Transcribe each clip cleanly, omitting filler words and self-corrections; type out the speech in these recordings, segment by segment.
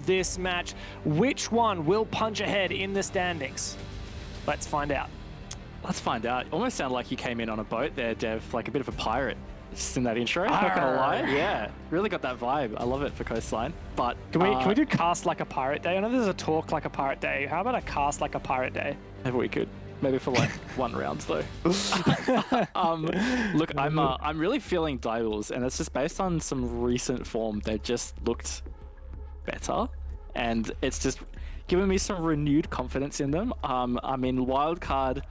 this match. Which one will punch ahead in the standings? Let's find out. Let's find out. Almost sounded like you came in on a boat there, Dev, like a bit of a pirate. Just in that intro, not gonna lie. Yeah, really got that vibe. I love it for Coastline. But can we do cast like a pirate day? I know there's a talk like a pirate day. How about a cast like a pirate day? Maybe we could. Maybe for like 1 round though. Look, I'm really feeling Direwolves, and it's just based on some recent form. They've just looked better, and it's just given me some renewed confidence in them. I mean, Wildcard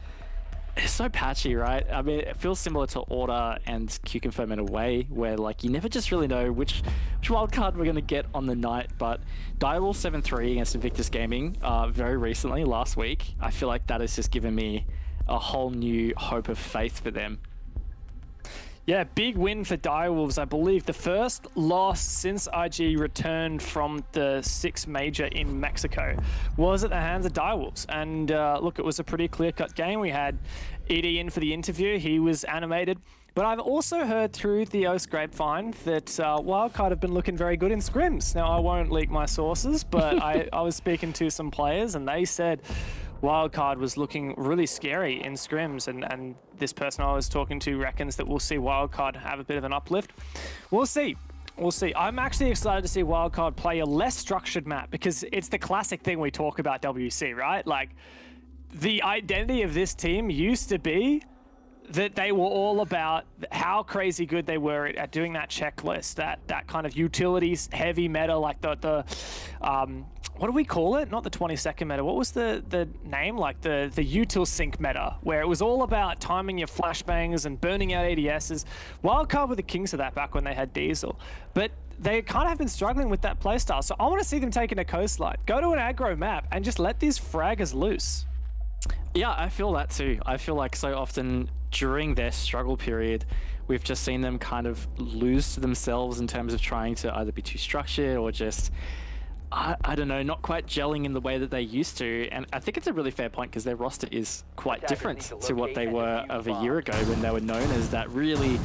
is so patchy, right? I mean, it feels similar to Order and Q-Confirm in a way, where like you never just really know which wildcard we're going to get on the night. But Direwolves 7-3 against Invictus Gaming very recently, last week, I feel like that has just given me a whole new hope of faith for them. Yeah, big win for Direwolves, I believe. The first loss since IG returned from the 6 major in Mexico was at the hands of Direwolves. And look, it was a pretty clear-cut game. We had ED in for the interview. He was animated. But I've also heard through the O's grapevine that Wildcard have been looking very good in scrims. Now, I won't leak my sources, but I was speaking to some players and they said Wildcard was looking really scary in scrims, and this person I was talking to reckons that we'll see Wildcard have a bit of an uplift. We'll see. We'll see. I'm actually excited to see Wildcard play a less structured map, because it's the classic thing we talk about WC, right? Like, the identity of this team used to be that they were all about how crazy good they were at doing that checklist, that kind of utilities heavy meta, like the what do we call it? Not the 20-second meta. What was the name? Like the util sync meta, where it was all about timing your flashbangs and burning out ADSs. Wildcard were the kings of that back when they had Diesel. But they kind of have been struggling with that playstyle. So I want to see them taking a coastline, go to an aggro map, and just let these fraggers loose. Yeah, I feel that too. I feel like so often during their struggle period, we've just seen them kind of lose to themselves in terms of trying to either be too structured or just, I don't know, not quite gelling in the way that they used to. And I think it's a really fair point, because their roster is quite different to what they were of a year ago, when they were known as that really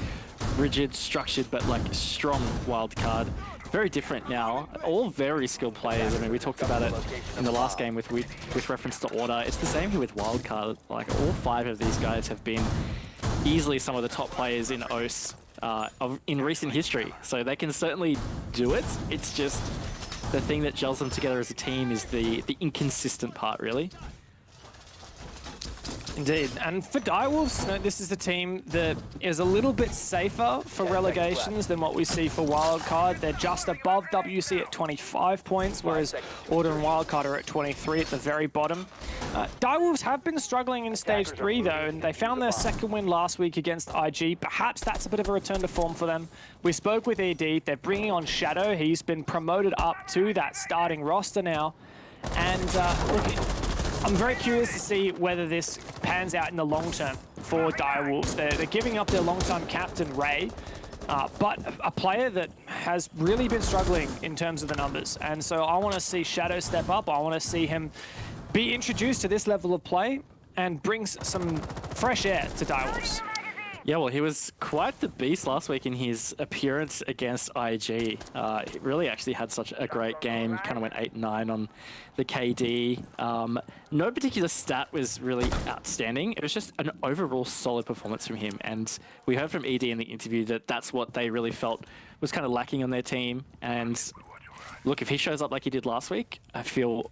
rigid, structured, but like strong wildcard. Very different now. All very skilled players. I mean, we talked about it in the last game with reference to Order. It's the same here with Wildcard. Like, all 5 of these guys have been easily some of the top players in OS in recent history. So they can certainly do it. It's just the thing that gels them together as a team is the inconsistent part, really. Indeed, and for Direwolves, this is a team that is a little bit safer for relegations than what we see for Wildcard. They're just above WC at 25 points, whereas Order and Wildcard are at 23 at the very bottom. Direwolves have been struggling in Stage 3 though, and they found their second win last week against IG. Perhaps that's a bit of a return to form for them. We spoke with ED, they're bringing on Shadow. He's been promoted up to that starting roster now. And look, I'm very curious to see whether this pans out in the long term for Direwolves. They're giving up their long-time captain, Ray, but a player that has really been struggling in terms of the numbers. And so I want to see Shadow step up. I want to see him be introduced to this level of play and brings some fresh air to Direwolves. Yeah, well, he was quite the beast last week in his appearance against IG. He really actually had such a great game, kind of went 8-9 on the KD. No particular stat was really outstanding. It was just an overall solid performance from him. And we heard from ED in the interview that that's what they really felt was kind of lacking on their team. And look, if he shows up like he did last week, I feel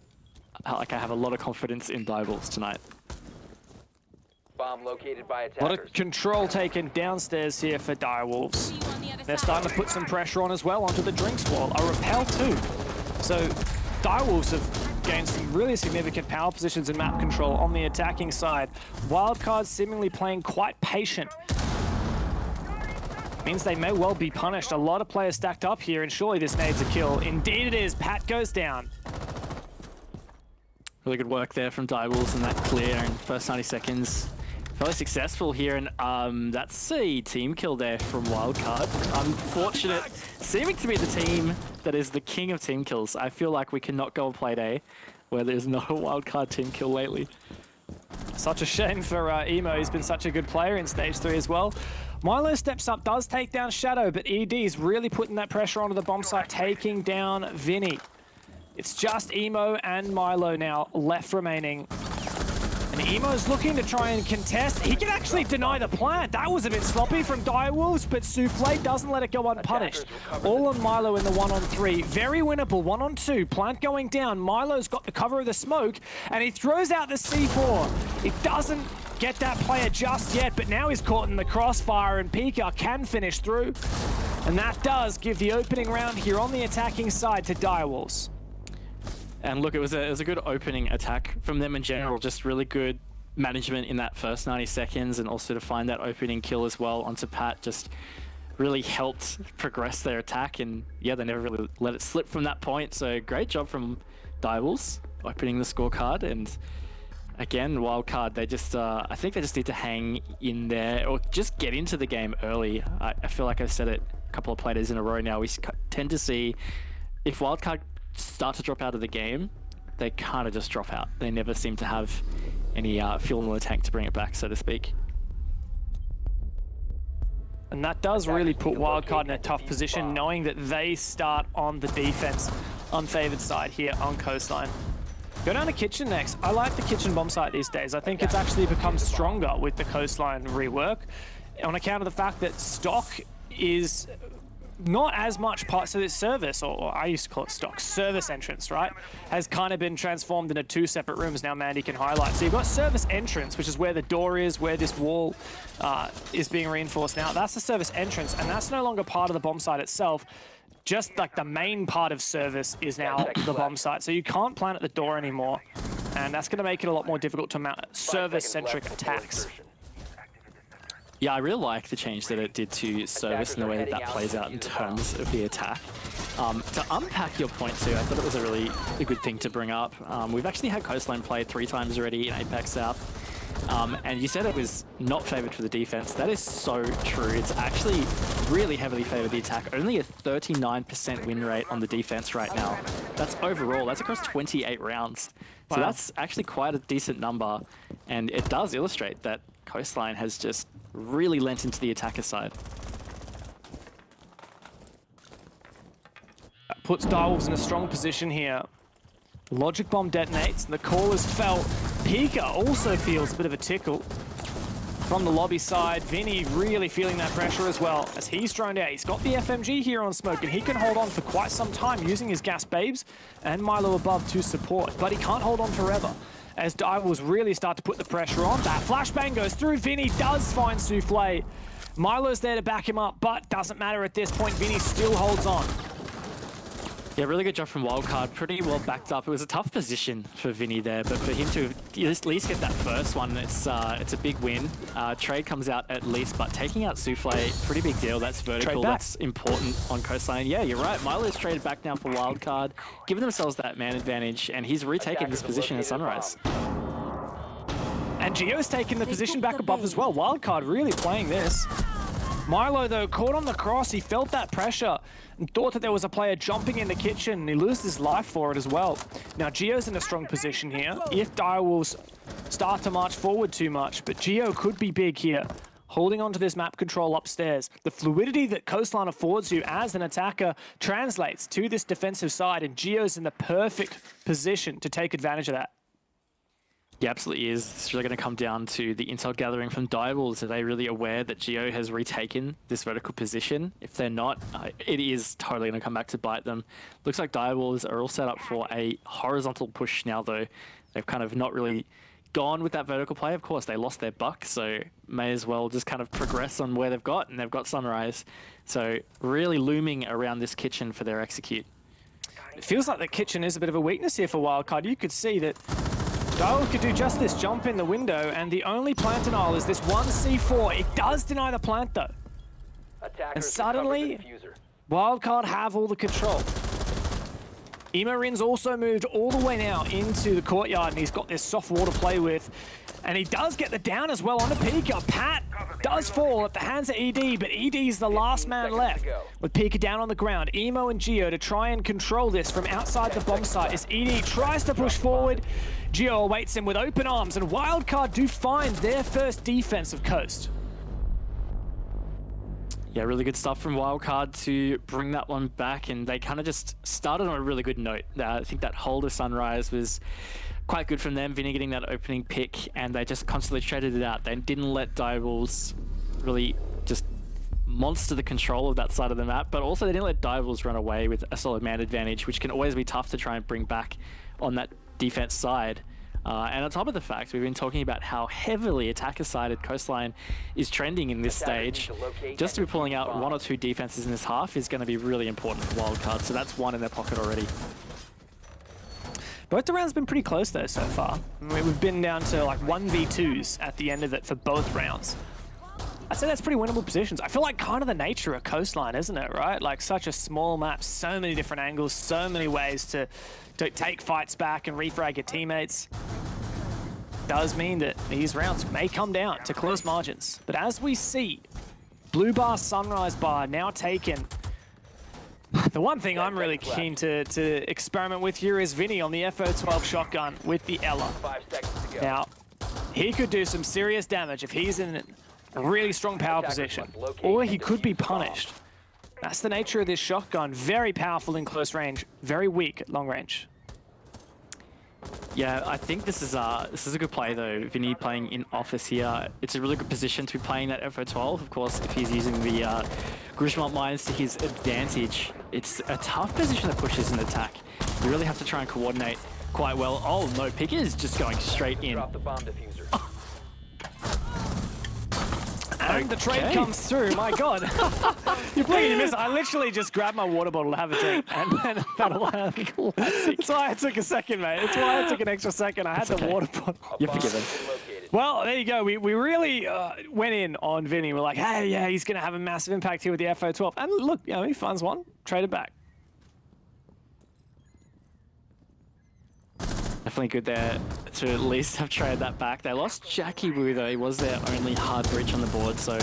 like I have a lot of confidence in Direwolves tonight. Bomb located by attackers. A lot of control taken downstairs here for Direwolves. They're starting to put some pressure on as well onto the drinks wall. A repel too. So Direwolves have gained some really significant power positions and map control on the attacking side. Wildcard seemingly playing quite patient. Means they may well be punished. A lot of players stacked up here, and surely this needs a kill. Indeed it is. Pat goes down. Really good work there from Direwolves in that clear in first 90 seconds. Fairly successful here, and that's a team kill there from Wildcard. Unfortunate, seeming to be the team that is the king of team kills. I feel like we cannot go on Playday where there's no Wildcard team kill lately. Such a shame for Emo. He's been such a good player in Stage 3 as well. Milo steps up, does take down Shadow, but ED is really putting that pressure onto the bomb site, taking down Vinny. It's just Emo and Milo now left remaining. And Emo's looking to try and contest. He can actually deny the plant. That was a bit sloppy from Direwolves, but Souffle doesn't let it go unpunished. All on Milo in the 1-on-3. Very winnable, 1-on-2. Plant going down. Milo's got the cover of the smoke, and he throws out the C4. It doesn't get that player just yet, but now he's caught in the crossfire, and Pika can finish through. And that does give the opening round here on the attacking side to Direwolves. And look, it was a good opening attack from them in general. Just really good management in that first 90 seconds, and also to find that opening kill as well onto Pat just really helped progress their attack. And yeah, they never really let it slip from that point. So great job from Direwolves opening the scorecard. And again, Wildcard, they just I think they just need to hang in there or just get into the game early. I feel like I've said it a couple of Playdays in a row now. We tend to see if Wildcard start to drop out of the game, they kind of just drop out. They never seem to have any fuel in the tank to bring it back, so to speak. And that does really put Wildcard in a tough position, knowing that they start on the defense, unfavored side here on Coastline. Go down to Kitchen next. I like the Kitchen bomb site these days. I think it's actually become stronger with the Coastline rework on account of the fact that stock is not as much part, so this service, or I used to call it stock, service entrance, right, has kind of been transformed into two separate rooms now Mandy can highlight. So you've got service entrance, which is where the door is, where this wall is being reinforced now. That's the service entrance, and that's no longer part of the bomb site itself. Just like the main part of service is now the bomb site. So you can't plant at the door anymore, and that's going to make it a lot more difficult to mount service-centric attacks. Yeah, I really like the change that it did to service and the way that that plays out in terms of the attack. To unpack your point too, I thought it was a good thing to bring up. We've actually had Coastline play 3 times already in APAC South. And you said it was not favored for the defense. That is so true. It's actually really heavily favored the attack. Only a 39% win rate on the defense right now. That's overall. That's across 28 rounds. So Wow. that's actually quite a decent number. And it does illustrate that Coastline has just really lent into the attacker side. That puts Direwolves in a strong position here. Logic bomb detonates, and the call is felt. Pika also feels a bit of a tickle from the lobby side. Vinny really feeling that pressure as well as he's thrown out. He's got the FMG here on Smoke, and he can hold on for quite some time using his gas babes and Milo above to support, but he can't hold on forever as Direwolves really start to put the pressure on. That flashbang goes through. Vinny does find Souffle. Milo's there to back him up, but doesn't matter at this point. Vinny still holds on. Yeah, really good job from Wildcard. Pretty well backed up. It was a tough position for Vinny there, but for him to at least get that first one, it's a big win. Trade comes out at least, but taking out Souffle, pretty big deal. That's vertical. That's important on Coastline. Yeah, you're right. Milo's traded back now for Wildcard, giving themselves that man advantage, and he's retaken this position at Sunrise. And Gio's taken the position back above as well. Wildcard really playing this. Milo, though, caught on the cross. He felt that pressure and thought that there was a player jumping in the kitchen, and he loses his life for it as well. Now, Gio's in a strong position here if Direwolves start to march forward too much, but Gio could be big here, holding onto this map control upstairs. The fluidity that Coastline affords you as an attacker translates to this defensive side, and Gio's in the perfect position to take advantage of that. Yeah, absolutely is. It's really going to come down to the intel gathering from Direwolves. Are they really aware that Gio has retaken this vertical position? If they're not, it is totally going to come back to bite them. Looks like Direwolves are all set up for a horizontal push now, though. They've kind of not really gone with that vertical play. Of course, they lost their buck, so may as well just kind of progress on where they've got, and they've got Sunrise. So really looming around this kitchen for their execute. It feels like the kitchen is a bit of a weakness here for Wildcard. You could see that Direwolves could do just this, jump in the window, and the only plant denial is this one C4. It does deny the plant, though. And suddenly, Wildcard have all the control. Emorin's also moved all the way now into the courtyard, and he's got this soft wall to play with. And he does get the down as well on the Pika. Pat does fall at the hands of ED, but ED's the last man left. With Pika down on the ground, Emo and Gio to try and control this from outside the bomb site as ED tries to push forward. Gio awaits him with open arms, and Wildcard do find their first defensive coast. Yeah, really good stuff from Wildcard to bring that one back, and they kind of just started on a really good note. I think that hold of Sunrise was quite good from them, Vinny getting that opening pick, and they just constantly traded it out. They didn't let Direwolves really just monster the control of that side of the map, but also they didn't let Direwolves run away with a solid man advantage, which can always be tough to try and bring back on that defense side. And on top of the fact, we've been talking about how heavily attacker-sided Coastline is trending in this stage. Just to be pulling out 1 or 2 defenses in this half is going to be really important for Wildcard, so that's 1 in their pocket already. Both the rounds have been pretty close though so far. We've been down to like 1v2s at the end of it for both rounds. I'd say that's pretty winnable positions. I feel like kind of the nature of Coastline, isn't it, right? Like such a small map, so many different angles, so many ways to take fights back and refrag your teammates. Does mean that these rounds may come down to close margins. But as we see, Blue Bar, Sunrise Bar now taken. The one thing I'm really keen to experiment with here is Vinny on the FO12 shotgun with the Ella. Now, he could do some serious damage if he's in a really strong power position, or he could be punished. That's the nature of this shotgun. Very powerful in close range, very weak at long range. Yeah, I think this is a good play though. Vinny playing in office here. It's a really good position to be playing that FO12. Of course, if he's using the Grishmont mines to his advantage, it's a tough position to push as an attack. You really have to try and coordinate quite well. Oh no, Picker is just going straight in. And the trade comes through, my god. You're playing, you miss it. I literally just grabbed my water bottle to have a drink, and then that'll happen. That's why I took a second, mate. It's why I took an extra second. I had the water bottle. You're forgiven. Well, there you go. We really went in on Vinny. We're like, hey, yeah, he's going to have a massive impact here with the FO12. And look, you know, he finds one, traded back. Definitely good there to at least have traded that back. They lost Jackie Wu though. He was their only hard breach on the board, so...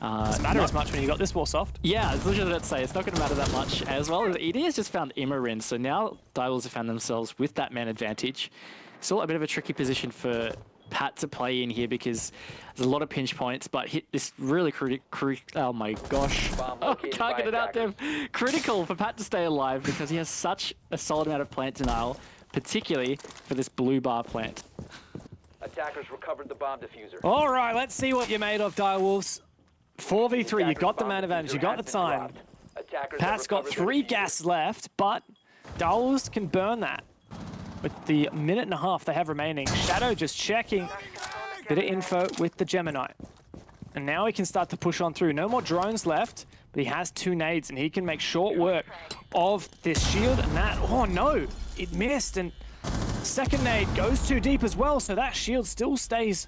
doesn't matter as much when you got this wall soft. Yeah, I was literally about to say, it's not going to matter that much. As well as ED has just found Immerin, so now Direwolves have found themselves with that man advantage. Still a bit of a tricky position for Pat to play in here because there's a lot of pinch points, but hit this really oh my gosh. Oh, I can't get it out there. Critical for Pat to stay alive because he has such a solid amount of plant denial, particularly for this blue bar plant. Attackers recovered the bomb diffuser. All right, let's see what you're made of, Direwolves. 4v3, you got the man advantage, you got the time. Pat's got 3 gas left, but Direwolves can burn that. With the minute and a half they have remaining, Shadow just checking. Bit of info with the Gemini. And now he can start to push on through. No more drones left, but he has 2 nades and he can make short work of this shield and that. Oh no, it missed, and second nade goes too deep as well, so that shield still stays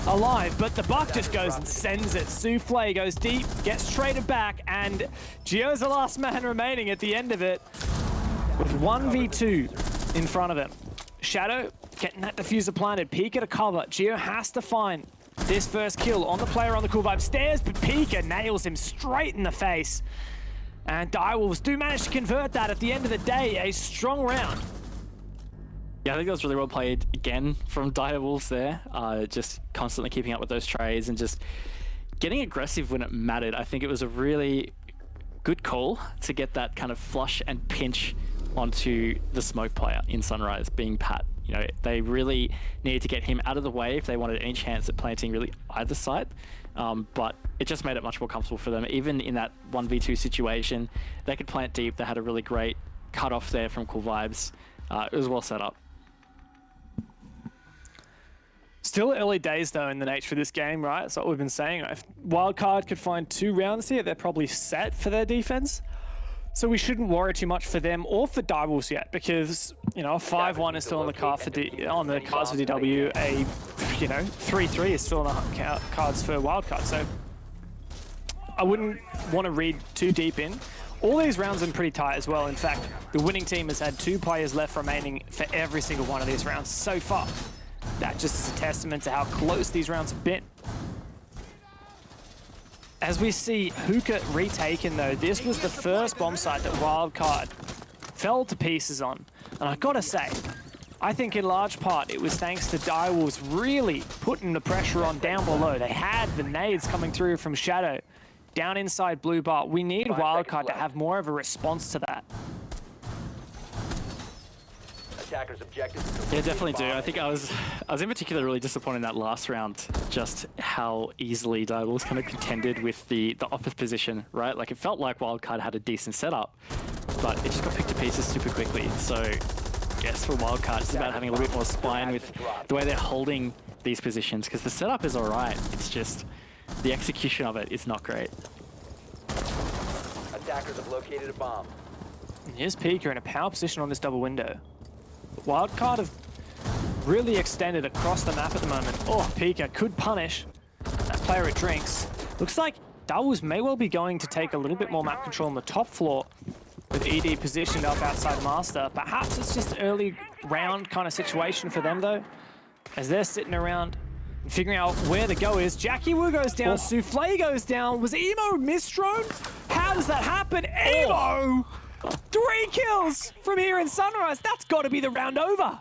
alive, but the Buck just goes and sends it. Souffle goes deep, gets traded back, and Gio's the last man remaining at the end of it with 1v2 in front of him. Shadow getting that diffuser planted, Pika to cover. Gio has to find this first kill on the player on the cool vibe stairs, but Pika nails him straight in the face. And Direwolves do manage to convert that at the end of the day. A strong round. Yeah, I think that was really well played again from Direwolves there. Just constantly keeping up with those trades and just getting aggressive when it mattered. I think it was a really good call to get that kind of flush and pinch onto the smoke player in Sunrise, being Pat. You know, they really needed to get him out of the way if they wanted any chance at planting really either side. But it just made it much more comfortable for them. Even in that 1v2 situation, they could plant deep. They had a really great cut off there from Cool Vibes. It was well set up. Still early days though in the nature of this game, right? That's what we've been saying. If Wildcard could find 2 rounds here, they're probably set for their defense. So we shouldn't worry too much for them or for Direwolves yet, because you know a 5-1 is still on the cards for DW. A 3-3 is still on the cards for Wildcard. So I wouldn't want to read too deep in. All these rounds have been pretty tight as well. In fact, the winning team has had 2 players left remaining for every single one of these rounds so far. That just is a testament to how close these rounds have been. As we see Hookah retaken though, this was the first bomb site that Wildcard fell to pieces on. And I've got to say, I think in large part it was thanks to Direwolves really putting the pressure on down below. They had the nades coming through from Shadow. down inside blue bar. We need 5 Wildcard seconds to left. have more of a response to that. Attackers objective. Yeah, definitely do. I think I was in particular really disappointed in that last round, just how easily Direwolves kind of contended with the office position, right? Like it felt like Wildcard had a decent setup, but it just got picked to pieces super quickly. So yes, for Wildcard, it's about having a little bit more spine with the way they're holding these positions, because the setup is all right. It's just the execution of it is not great. Attackers have located a bomb. And here's Pika in a power position on this double window. Wildcard have really extended across the map at the moment. Oh, Pika could punish that player at drinks. Looks like Direwolves may well be going to take a little bit more map control on the top floor with ED positioned up outside Master. Perhaps it's just early round kind of situation for them though, as they're sitting around and figuring out where the go is. Jackie Wu goes down, Souffle goes down. Was Emo misthrown? How does that happen? Emo! 3 kills from here in Sunrise. That's got to be the round over.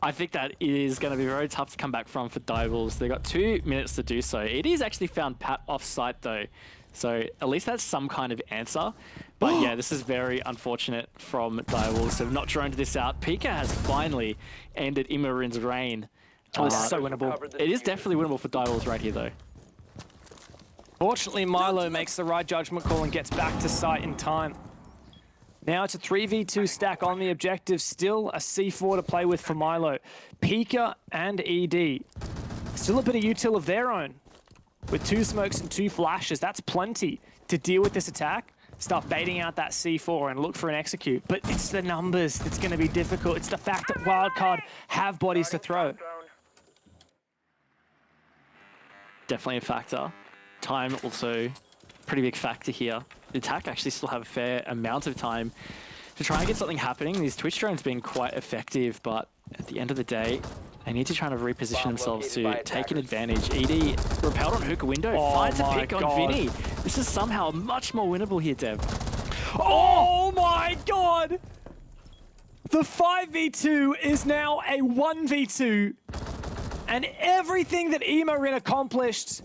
I think that is going to be very tough to come back from for Direwolves. They've got 2 minutes to do so. ED's actually found Pat off-site though, so at least that's some kind of answer. But yeah, this is very unfortunate from Direwolves to have not droned this out. Pika has finally ended Immarin's reign. Oh, this is so winnable. It is definitely winnable for Direwolves right here though. Fortunately, Milo makes the right judgment call and gets back to site in time. Now it's a 3v2 stack on the objective. Still a C4 to play with for Milo. Pika and ED. Still a bit of util of their own. With 2 smokes and 2 flashes, that's plenty to deal with this attack. Start baiting out that C4 and look for an execute. But it's the numbers that's going to be difficult. It's the fact that Wildcard have bodies to throw. Definitely a factor. Time also pretty big factor here. The attack actually still have a fair amount of time to try and get something happening. These Twitch drones being quite effective, but at the end of the day, they need to try to reposition themselves to take an advantage. ED repelled on hookah window, finds a pick on Vinny. This is somehow much more winnable here, Dev. Oh my god! The 5v2 is now a 1v2, and everything that Emarin accomplished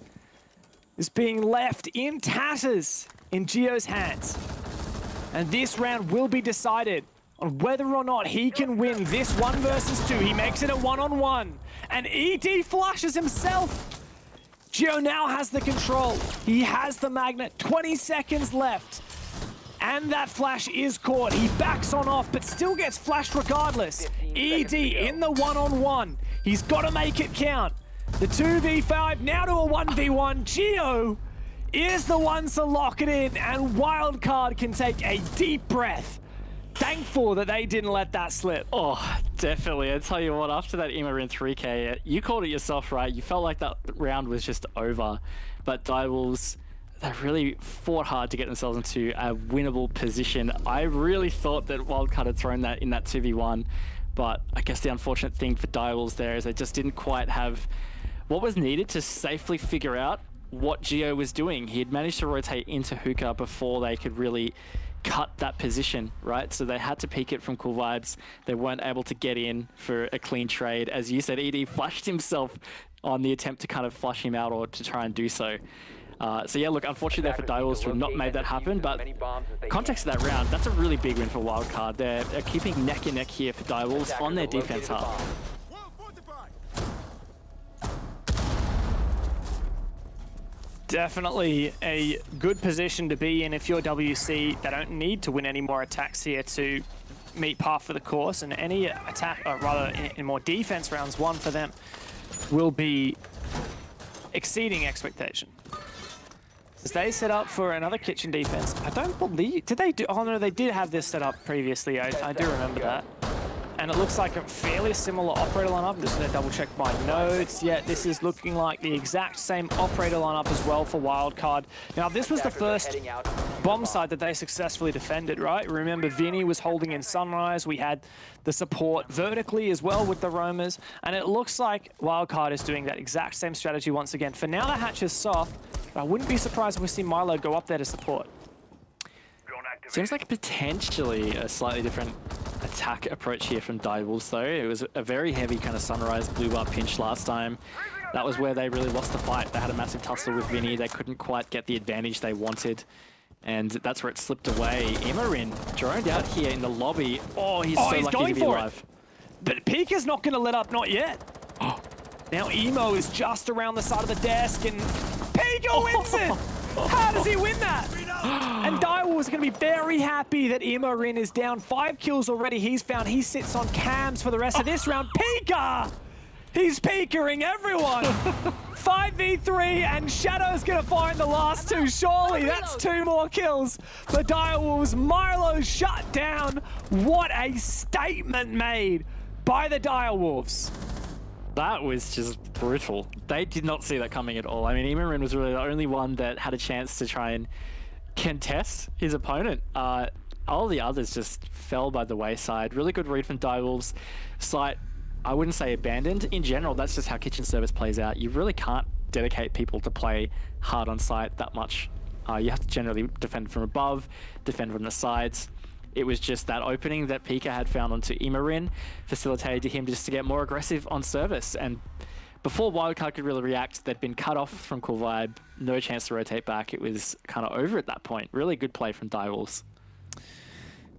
is being left in tatters in Geo's hands. And this round will be decided on whether or not he can win this 1 versus 2. He makes it a 1-on-1, and ED flashes himself. Geo now has the control. He has the magnet, 20 seconds left. And that flash is caught. He backs on off, but still gets flashed regardless. ED in the 1-on-1. He's got to make it count. The 2v5 now to a 1v1. Geo is the one to lock it in, and Wildcard can take a deep breath. Thankful that they didn't let that slip. Oh, definitely. I tell you what, after that Immarin 3K, you called it yourself, right? You felt like that round was just over. But Direwolves, they really fought hard to get themselves into a winnable position. I really thought that Wildcard had thrown that in that 2v1, but I guess the unfortunate thing for Direwolves there is they just didn't quite have what was needed to safely figure out what Geo was doing. He had managed to rotate into hookah before they could really cut that position, right? So they had to peek it from Cool Vibes. They weren't able to get in for a clean trade. As you said, ED flashed himself on the attempt to kind of flush him out or to try and do so. So yeah, look, unfortunately there for Direwolves to have not made that happen, but context of that round, that's a really big win for Wildcard. They're keeping neck and neck here for Direwolves on their defense half. Definitely a good position to be in if you're WC. They don't need to win any more attacks here to meet par for the course, and any attack, or rather in more defense rounds, one for them will be exceeding expectation. As they set up for another kitchen defense, I don't believe, did they do, oh no, they did have this set up previously, I do remember that. And it looks like a fairly similar operator lineup. I'm just going to double check my notes. Yeah, this is looking like the exact same operator lineup as well for Wildcard. Now, this was the first bomb site that they successfully defended, right? Remember, Vinny was holding in Sunrise. We had the support vertically as well with the roamers. And it looks like Wildcard is doing that exact same strategy once again. For now, the hatch is soft. But I wouldn't be surprised if we see Milo go up there to support. Seems like potentially a slightly different attack approach here from Direwolves though. It was a very heavy kind of Sunrise blue bar pinch last time. that was where they really lost the fight. They had a massive tussle with Vinny. They couldn't quite get the advantage they wanted. And that's where it slipped away. Imarin droned out here in the lobby. Oh, he's so lucky going to be for alive. it. But Pika's not going to let up, not yet. Now Emo is just around the side of the desk, and Pika wins it! How does he win that? And Direwolves are going to be very happy that Imorin is down. 5 kills already he's found. He sits on cams for the rest of this round. Pika! He's Pikaing everyone! 5v3, and Shadow's going to find the last 2. Surely that's 2 more kills for Direwolves. Milo shut down. What a statement made by the Direwolves. That was just brutal. They did not see that coming at all. I mean, Imarin was really the only one that had a chance to try and contest his opponent. All the others just fell by the wayside. Really good read from Direwolves. Site, I wouldn't say abandoned. In general, that's just how kitchen service plays out. You really can't dedicate people to play hard on site that much. You have to generally defend from above, defend from the sides. It was just that opening that Pika had found onto Imarin facilitated to him just to get more aggressive on service. And before Wildcard could really react, they'd been cut off from Cool Vibe, no chance to rotate back. It was kind of over at that point. Really good play from Direwolves.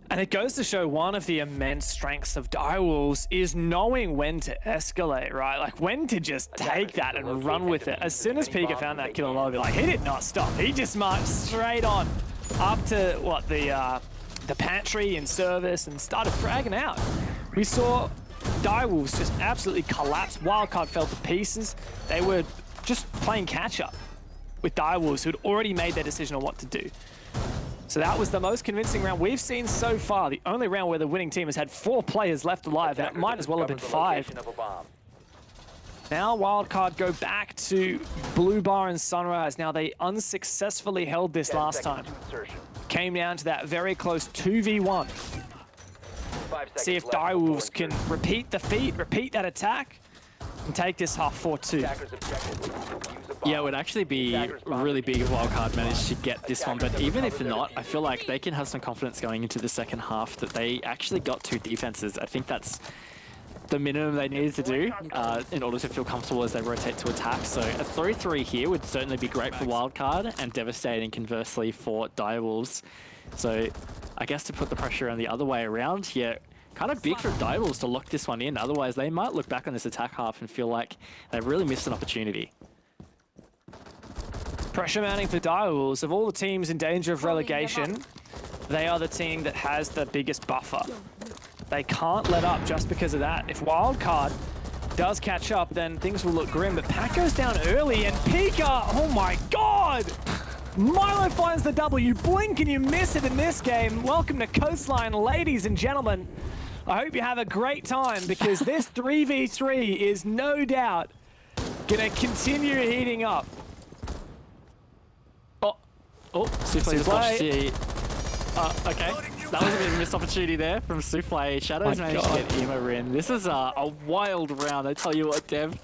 And it goes to show one of the immense strengths of Direwolves is knowing when to escalate, right? Like when to just take that and run with it. As soon as Pika found that kill in lobby, like he did not stop. He just marched straight on up to what the pantry in service and started fragging out. We saw Direwolves just absolutely collapse. Wildcard fell to pieces. They were just playing catch up with Direwolves, who'd already made their decision on what to do. So that was the most convincing round we've seen so far. The only round where the winning team has had 4 players left alive, and it might as well have been 5. Now Wildcard go back to Blue Bar and Sunrise. Now they unsuccessfully held this last time. Came down to that very close 2v1. See if Direwolves can repeat the feat, repeat that attack, and take this half 4-2. Yeah, it would actually be really big if Wildcard managed to get this one, but even if not, I feel like they can have some confidence going into the second half that they actually got 2 defenses. I think that's the minimum they needed to do in order to feel comfortable as they rotate to attack. So a 3-3 here would certainly be great for Wildcard and devastating conversely for Direwolves. So I guess to put the pressure on the other way around, yeah, kind of big for Direwolves to lock this one in. Otherwise, they might look back on this attack half and feel like they've really missed an opportunity. Pressure mounting for Direwolves. Of all the teams in danger of relegation, they are the team that has the biggest buffer. They can't let up just because of that. If Wildcard does catch up, then things will look grim. But Pack goes down early, and Pika, oh my god! Milo finds the W. You blink and you miss it in this game. Welcome to Coastline, ladies and gentlemen. I hope you have a great time, because this 3v3 is no doubt gonna continue heating up. Souffle just watched the... okay. That was a bit of a missed opportunity there from Souffle. Shadows managed to get Emo in. This is a wild round, I tell you what, Dev.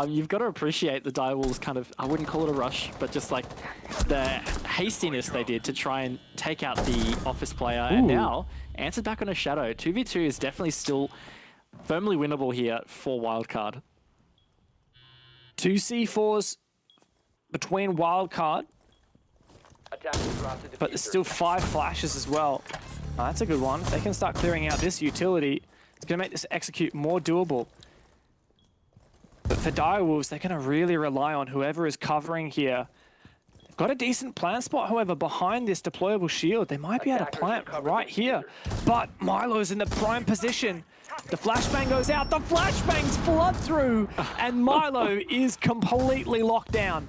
You've got to appreciate the Direwolves kind of, I wouldn't call it a rush, but just like the hastiness they did to try and take out the office player. And now, answered back on a Shadow. 2v2 is definitely still firmly winnable here for Wildcard. 2 C4s between Wildcard, but there's still 5 flashes as well. Oh, that's a good one. If they can start clearing out this utility, it's going to make this execute more doable. But for Direwolves, they're going to really rely on whoever is covering here. They've got a decent plant spot, however, behind this deployable shield. They might be able to plant right here. But Milo's in the prime position. The flashbang goes out. The flashbangs flood through. And Milo is completely locked down.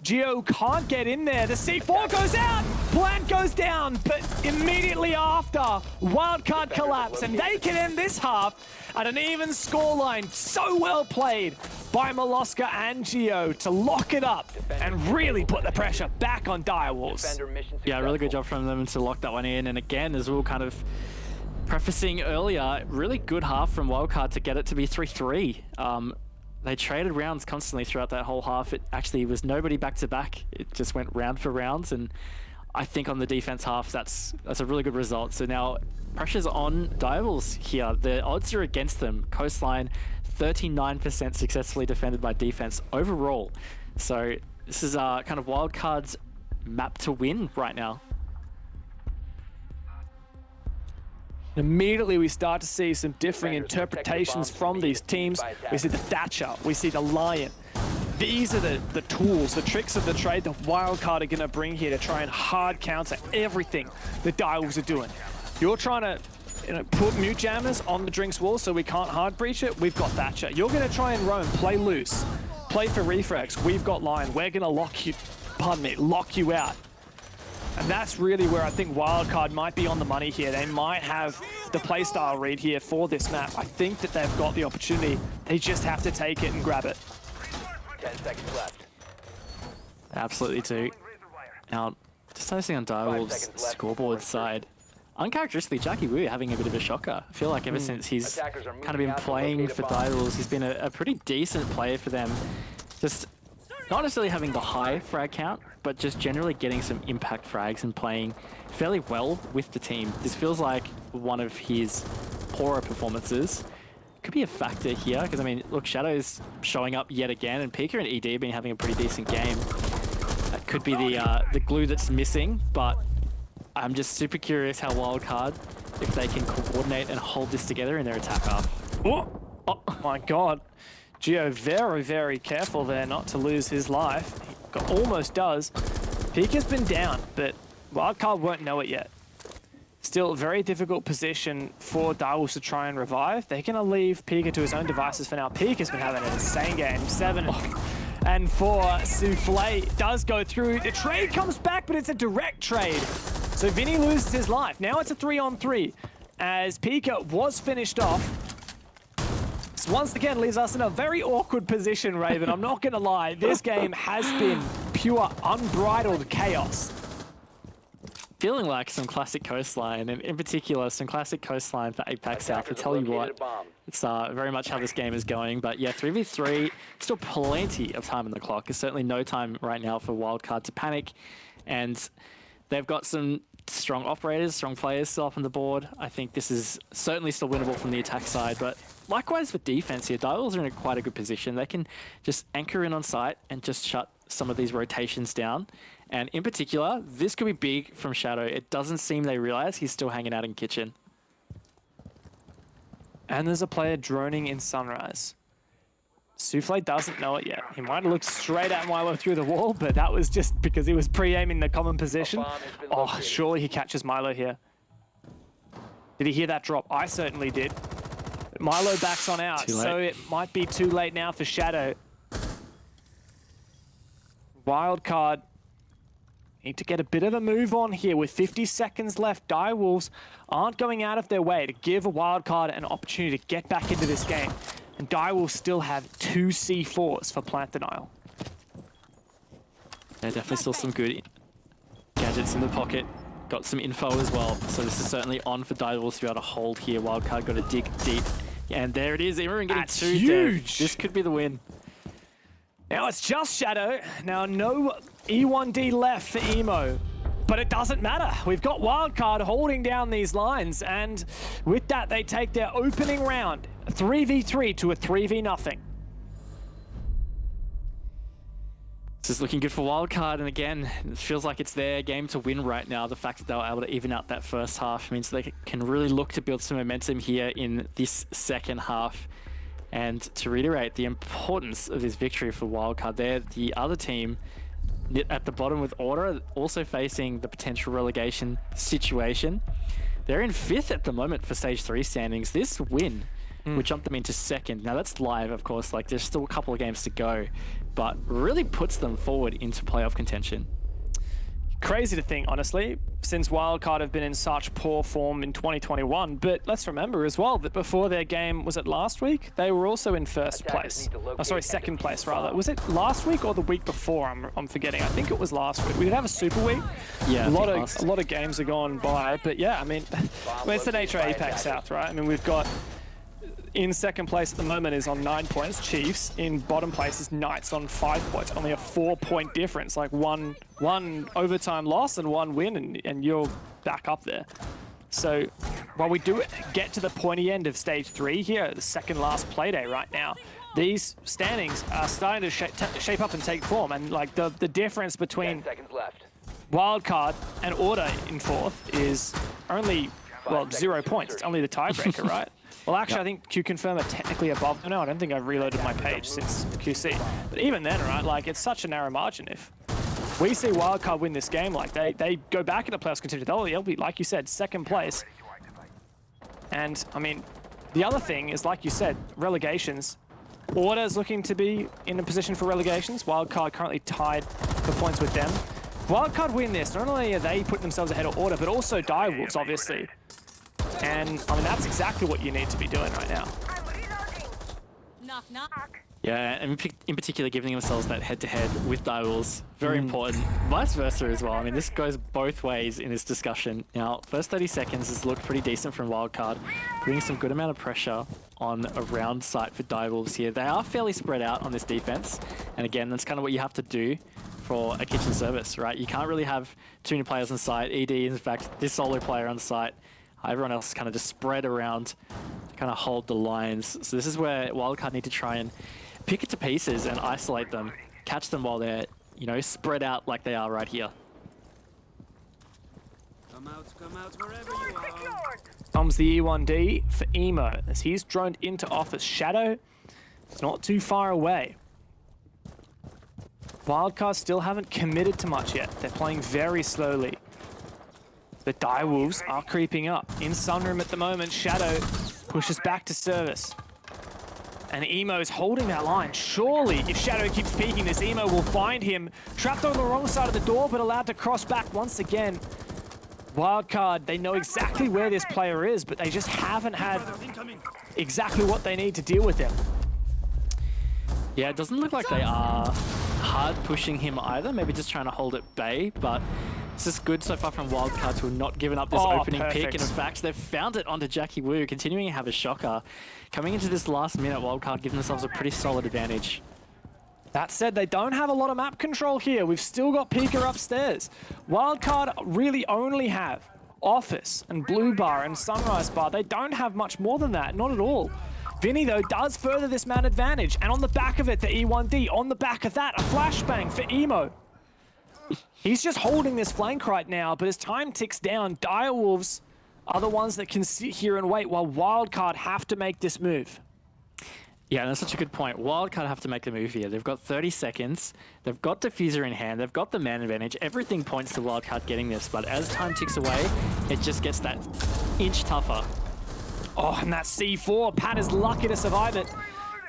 Geo can't get in there. The C4 goes out. Plant goes down. But immediately after, Wildcard collapse. And they can end this half at an even scoreline. So well played by Molosca and Geo to lock it up and really put the pressure back on Direwolves. Yeah, really good job from them to lock that one in. And again, as we were kind of prefacing earlier, really good half from Wildcard to get it to be 3-3. They traded rounds constantly throughout that whole half. It actually was nobody back-to-back. It just went round for rounds, and I think on the defense half, that's a really good result. So now pressure's on Direwolves here. The odds are against them. Coastline 39% successfully defended by defense overall. So this is kind of Wildcard's map to win right now. Immediately we start to see some differing interpretations from these teams. We see the Thatcher, we see the Lion. These are the tools, the tricks of the trade that Wildcard are going to bring here to try and hard counter everything the Direwolves are doing. You're trying to put mute jammers on the Drinks wall so we can't hard breach it. We've got Thatcher. You're going to try and roam, play loose, play for refrags. We've got Lion. We're going to lock you out. And that's really where I think Wildcard might be on the money here. They might have the playstyle read here for this map. I think that they've got the opportunity. They just have to take it and grab it. 10 seconds left. Absolutely do. Now, just noticing on Direwolves' scoreboard side, uncharacteristically, Jackie Wu having a bit of a shocker. I feel like ever since he's kind of been playing for Direwolves, he's been a pretty decent player for them. Just not necessarily having the high frag count, but just generally getting some impact frags and playing fairly well with the team. This feels like one of his poorer performances. Could be a factor here, because I mean, look, Shadow's showing up yet again, and Pika and ED have been having a pretty decent game. That could be the glue that's missing, but I'm just super curious how Wildcard, if they can coordinate and hold this together in their attack half. Oh my god. Geo very, very careful there not to lose his life. He almost does. Pika's been down, but Wildcard won't know it yet. Still a very difficult position for Direwolves to try and revive. They're going to leave Pika to his own devices for now. Pika's been having an insane game. 7 and 4. Souffle does go through. The trade comes back, but it's a direct trade. So Vinny loses his life. Now it's a 3-on-3 as Pika was finished off. This once again leaves us in a very awkward position, Raven. I'm not going to lie. This game has been pure, unbridled chaos. Feeling like some classic coastline, and in particular, some classic coastline for APAC South. I tell you what, it's very much how this game is going. But yeah, 3v3, still plenty of time on the clock. There's certainly no time right now for Wildcard to panic. And they've got some strong operators, strong players still up on the board. I think this is certainly still winnable from the attack side. But likewise for defense here, Direwolves are in quite a good position. They can just anchor in on site and just shut some of these rotations down. And in particular, this could be big from Shadow. It doesn't seem they realize he's still hanging out in kitchen. And there's a player droning in Sunrise. Souffle doesn't know it yet. He might have looked straight at Milo through the wall, but that was just because he was pre-aiming the common position. Oh, surely he catches Milo here. Did he hear that drop? I certainly did. But Milo backs on out, so it might be too late now for Shadow. Wildcard need to get a bit of a move on here with 50 seconds left. Direwolves aren't going out of their way to give a Wildcard an opportunity to get back into this game. And Direwolves still have 2 C4s for plant denial. Yeah, definitely still some good gadgets in the pocket. Got some info as well. So this is certainly on for Direwolves to be able to hold here. Wildcard got to dig deep. And there it is. Everyone getting That's 2 huge. dev. This could be the win. Now it's just Shadow. Now no E1D left for Emo. But it doesn't matter. We've got Wildcard holding down these lines. And with that, they take their opening round, a 3v3 to a 3v0. This is looking good for Wildcard. And again, it feels like it's their game to win right now. The fact that they were able to even out that first half means they can really look to build some momentum here in this second half. And to reiterate the importance of this victory for Wildcard, they're the other team at the bottom with Order, also facing the potential relegation situation. They're in 5th at the moment for Stage 3 standings. This win would jump them into 2nd. Now that's live, of course, like there's still a couple of games to go, but really puts them forward into playoff contention. Crazy to think, honestly, since Wildcard have been in such poor form in 2021. But let's remember as well that before their game, was it last week? They were also in 1st place. Oh, sorry, 2nd place rather. Was it last week or the week before? I'm forgetting. I think it was last week. We did have a super week. Yeah, a lot of games have gone by. But yeah, I mean, it's the nature of APAC South, right? I mean, we've got in 2nd place at the moment is on 9 points, Chiefs. In bottom place is Knights on 5 points. Only a 4-point difference, like one overtime loss and 1 win, and you're back up there. So while we do get to the pointy end of stage 3 here, the second last Playday right now, these standings are starting to shape up and take form. And like the difference 10 between seconds left. Wildcard and Order in 4th is only, well, 0 points. It's only the tiebreaker, right? Well, actually, I think Q-Confirm are technically above. No, I don't think I've reloaded my page since QC. But even then, right, like, it's such a narrow margin. If we see Wildcard win this game, like, they go back into playoffs contender, they'll be, like you said, second place. And, I mean, the other thing is, like you said, relegations. Order's looking to be in a position for relegations. Wildcard currently tied for points with them. Wildcard win this, not only are they putting themselves ahead of Order, but also Direwolves, obviously. And, I mean, that's exactly what you need to be doing right now. Knock, knock. Yeah, and in particular, giving themselves that head-to-head with Direwolves, very important. Vice versa as well. I mean, this goes both ways in this discussion. Now, first 30 seconds has looked pretty decent from Wildcard, putting some good amount of pressure on a round site for Direwolves here. They are fairly spread out on this defense, and again, that's kind of what you have to do for a kitchen service, right? You can't really have too many players on site. ED, in fact, this solo player on site. Everyone else is kind of just spread around, kind of hold the lines. So this is where Wildcard need to try and pick it to pieces and isolate them, catch them while they're, you know, spread out like they are right here. Come out wherever you are. Comes the E1D for Emo as he's droned into office. Shadow is not too far away. Wildcard still haven't committed to much yet. They're playing very slowly. The Direwolves are creeping up. In Sunroom at the moment, Shadow pushes back to service. And Emo's holding that line. Surely, if Shadow keeps peeking this, Emo will find him. Trapped on the wrong side of the door, but allowed to cross back once again. Wildcard, they know exactly where this player is, but they just haven't had exactly what they need to deal with him. Yeah, it doesn't look like they are hard pushing him either. Maybe just trying to hold at bay, but this is good so far from Wildcard to have not given up this opening pick. And in fact, they've found it onto Jackie Wu, continuing to have a shocker. Coming into this last minute, Wildcard giving themselves a pretty solid advantage. That said, they don't have a lot of map control here. We've still got Pika upstairs. Wildcard really only have Office and Blue Bar and Sunrise Bar. They don't have much more than that, not at all. Vinny, though, does further this man advantage. And on the back of it, the E1D. On the back of that, a flashbang for Emo. He's just holding this flank right now, but as time ticks down, Direwolves are the ones that can sit here and wait while Wildcard have to make this move. Yeah, that's such a good point. Wildcard have to make the move here. They've got 30 seconds. They've got Diffuser in hand. They've got the man advantage. Everything points to Wildcard getting this, but as time ticks away, it just gets that inch tougher. Oh, and that C4. Pat is lucky to survive it.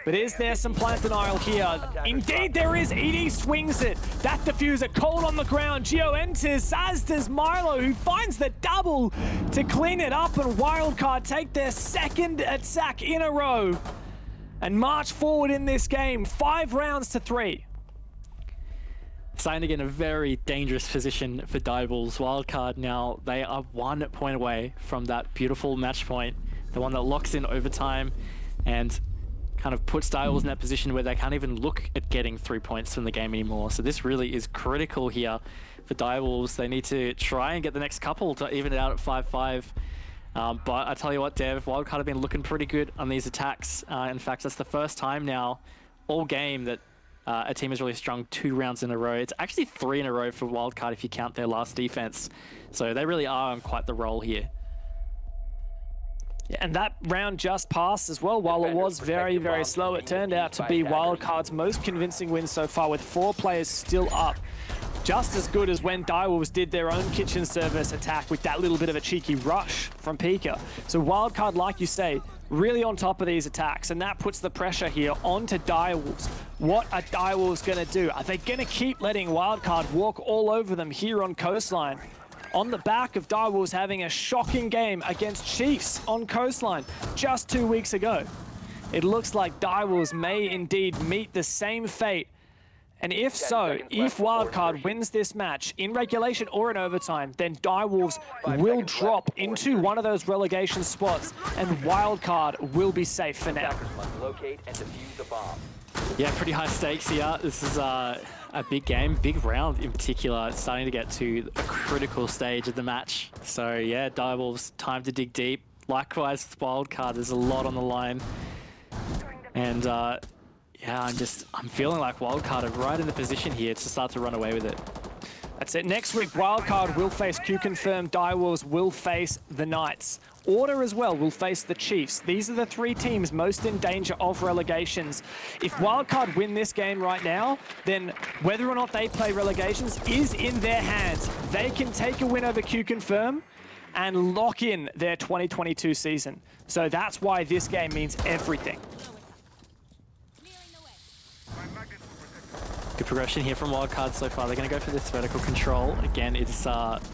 But is there some plant denial here? Indeed there is. ED swings it. That diffuser cold on the ground. Geo enters, as does Milo, who finds the double to clean it up, and Wildcard take their second attack in a row and march forward in this game. 5 rounds to 3. Starting to get in a very dangerous position for Direwolves. Wildcard now, they are 1 point away from that beautiful match point. The one that locks in overtime and kind of puts Direwolves in that position where they can't even look at getting 3 points from the game anymore. So this really is critical here for Direwolves. They need to try and get the next couple to even it out at 5-5. But I tell you what, Dev, Wildcard have been looking pretty good on these attacks. In fact, that's the first time now all game that a team has really strung 2 rounds in a row. It's actually 3 in a row for Wildcard if you count their last defense. So they really are on quite the roll here. And that round just passed as well. While it was very, very slow, it turned out to be Wildcard's most convincing win so far, with 4 players still up. Just as good as when Direwolves did their own kitchen service attack with that little bit of a cheeky rush from Pika. So Wildcard, like you say, really on top of these attacks, and that puts the pressure here onto Direwolves. What are Direwolves going to do? Are they going to keep letting Wildcard walk all over them here on Coastline? On the back of Direwolves having a shocking game against Chiefs on Coastline just 2 weeks ago. It looks like Direwolves may indeed meet the same fate. And if so, if Wildcard wins this match in regulation or in overtime, then Direwolves will drop into one of those relegation spots, and Wildcard will be safe for now. Locate and defuse the bomb. Yeah, pretty high stakes here. This is a big game, big round in particular. It's starting to get to a critical stage of the match. So yeah, Direwolves, time to dig deep. likewise with Wildcard, there's a lot on the line. And yeah, I'm feeling like Wildcard are right in the position here to start to run away with it. That's it. Next week, Wildcard will face Q-Confirm, Direwolves will face the Knights. Order as well will face the Chiefs. These are the three teams most in danger of relegations. If Wildcard win this game right now, then whether or not they play relegations is in their hands. They can take a win over Q-Confirm and lock in their 2022 season. So that's why this game means everything. Good progression here from Wildcard so far. They're going to go for this vertical control. Again, it's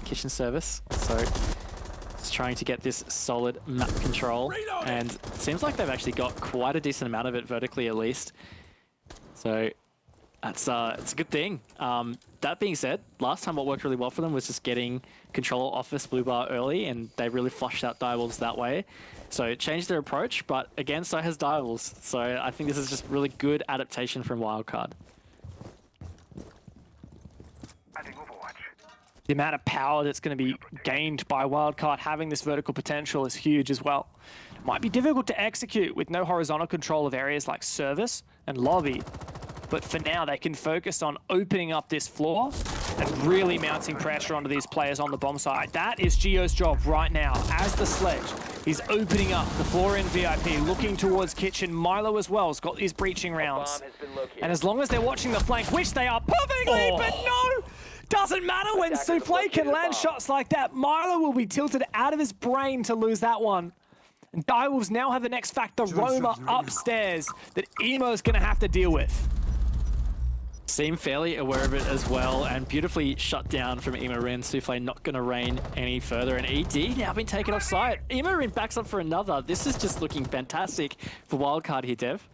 kitchen service. So it's trying to get this solid map control. And it seems like they've actually got quite a decent amount of it vertically at least. So that's it's a good thing. That being said, last time what worked really well for them was just getting control off this blue bar early, and they really flushed out Direwolves that way. So it changed their approach, but again, so has Direwolves. So I think this is just really good adaptation from Wildcard. The amount of power that's going to be gained by Wildcard having this vertical potential is huge as well. It might be difficult to execute with no horizontal control of areas like service and lobby, but for now they can focus on opening up this floor and really mounting pressure onto these players on the bomb side. That is Gio's job right now as the Sledge. He's opening up the floor in VIP, looking towards kitchen. Milo as well has got these breaching rounds. And as long as they're watching the flank, which they are perfectly, but no! Doesn't matter when Souffle can land shots like that. Milo will be tilted out of his brain to lose that one. And Direwolves now have the next factor, Roma upstairs, that Emo's going to have to deal with. Seem fairly aware of it as well, and beautifully shut down from Emarin. Souffle not going to reign any further, and ED now been taken off site. Emarin backs up for another. This is just looking fantastic for Wildcard here, Dev.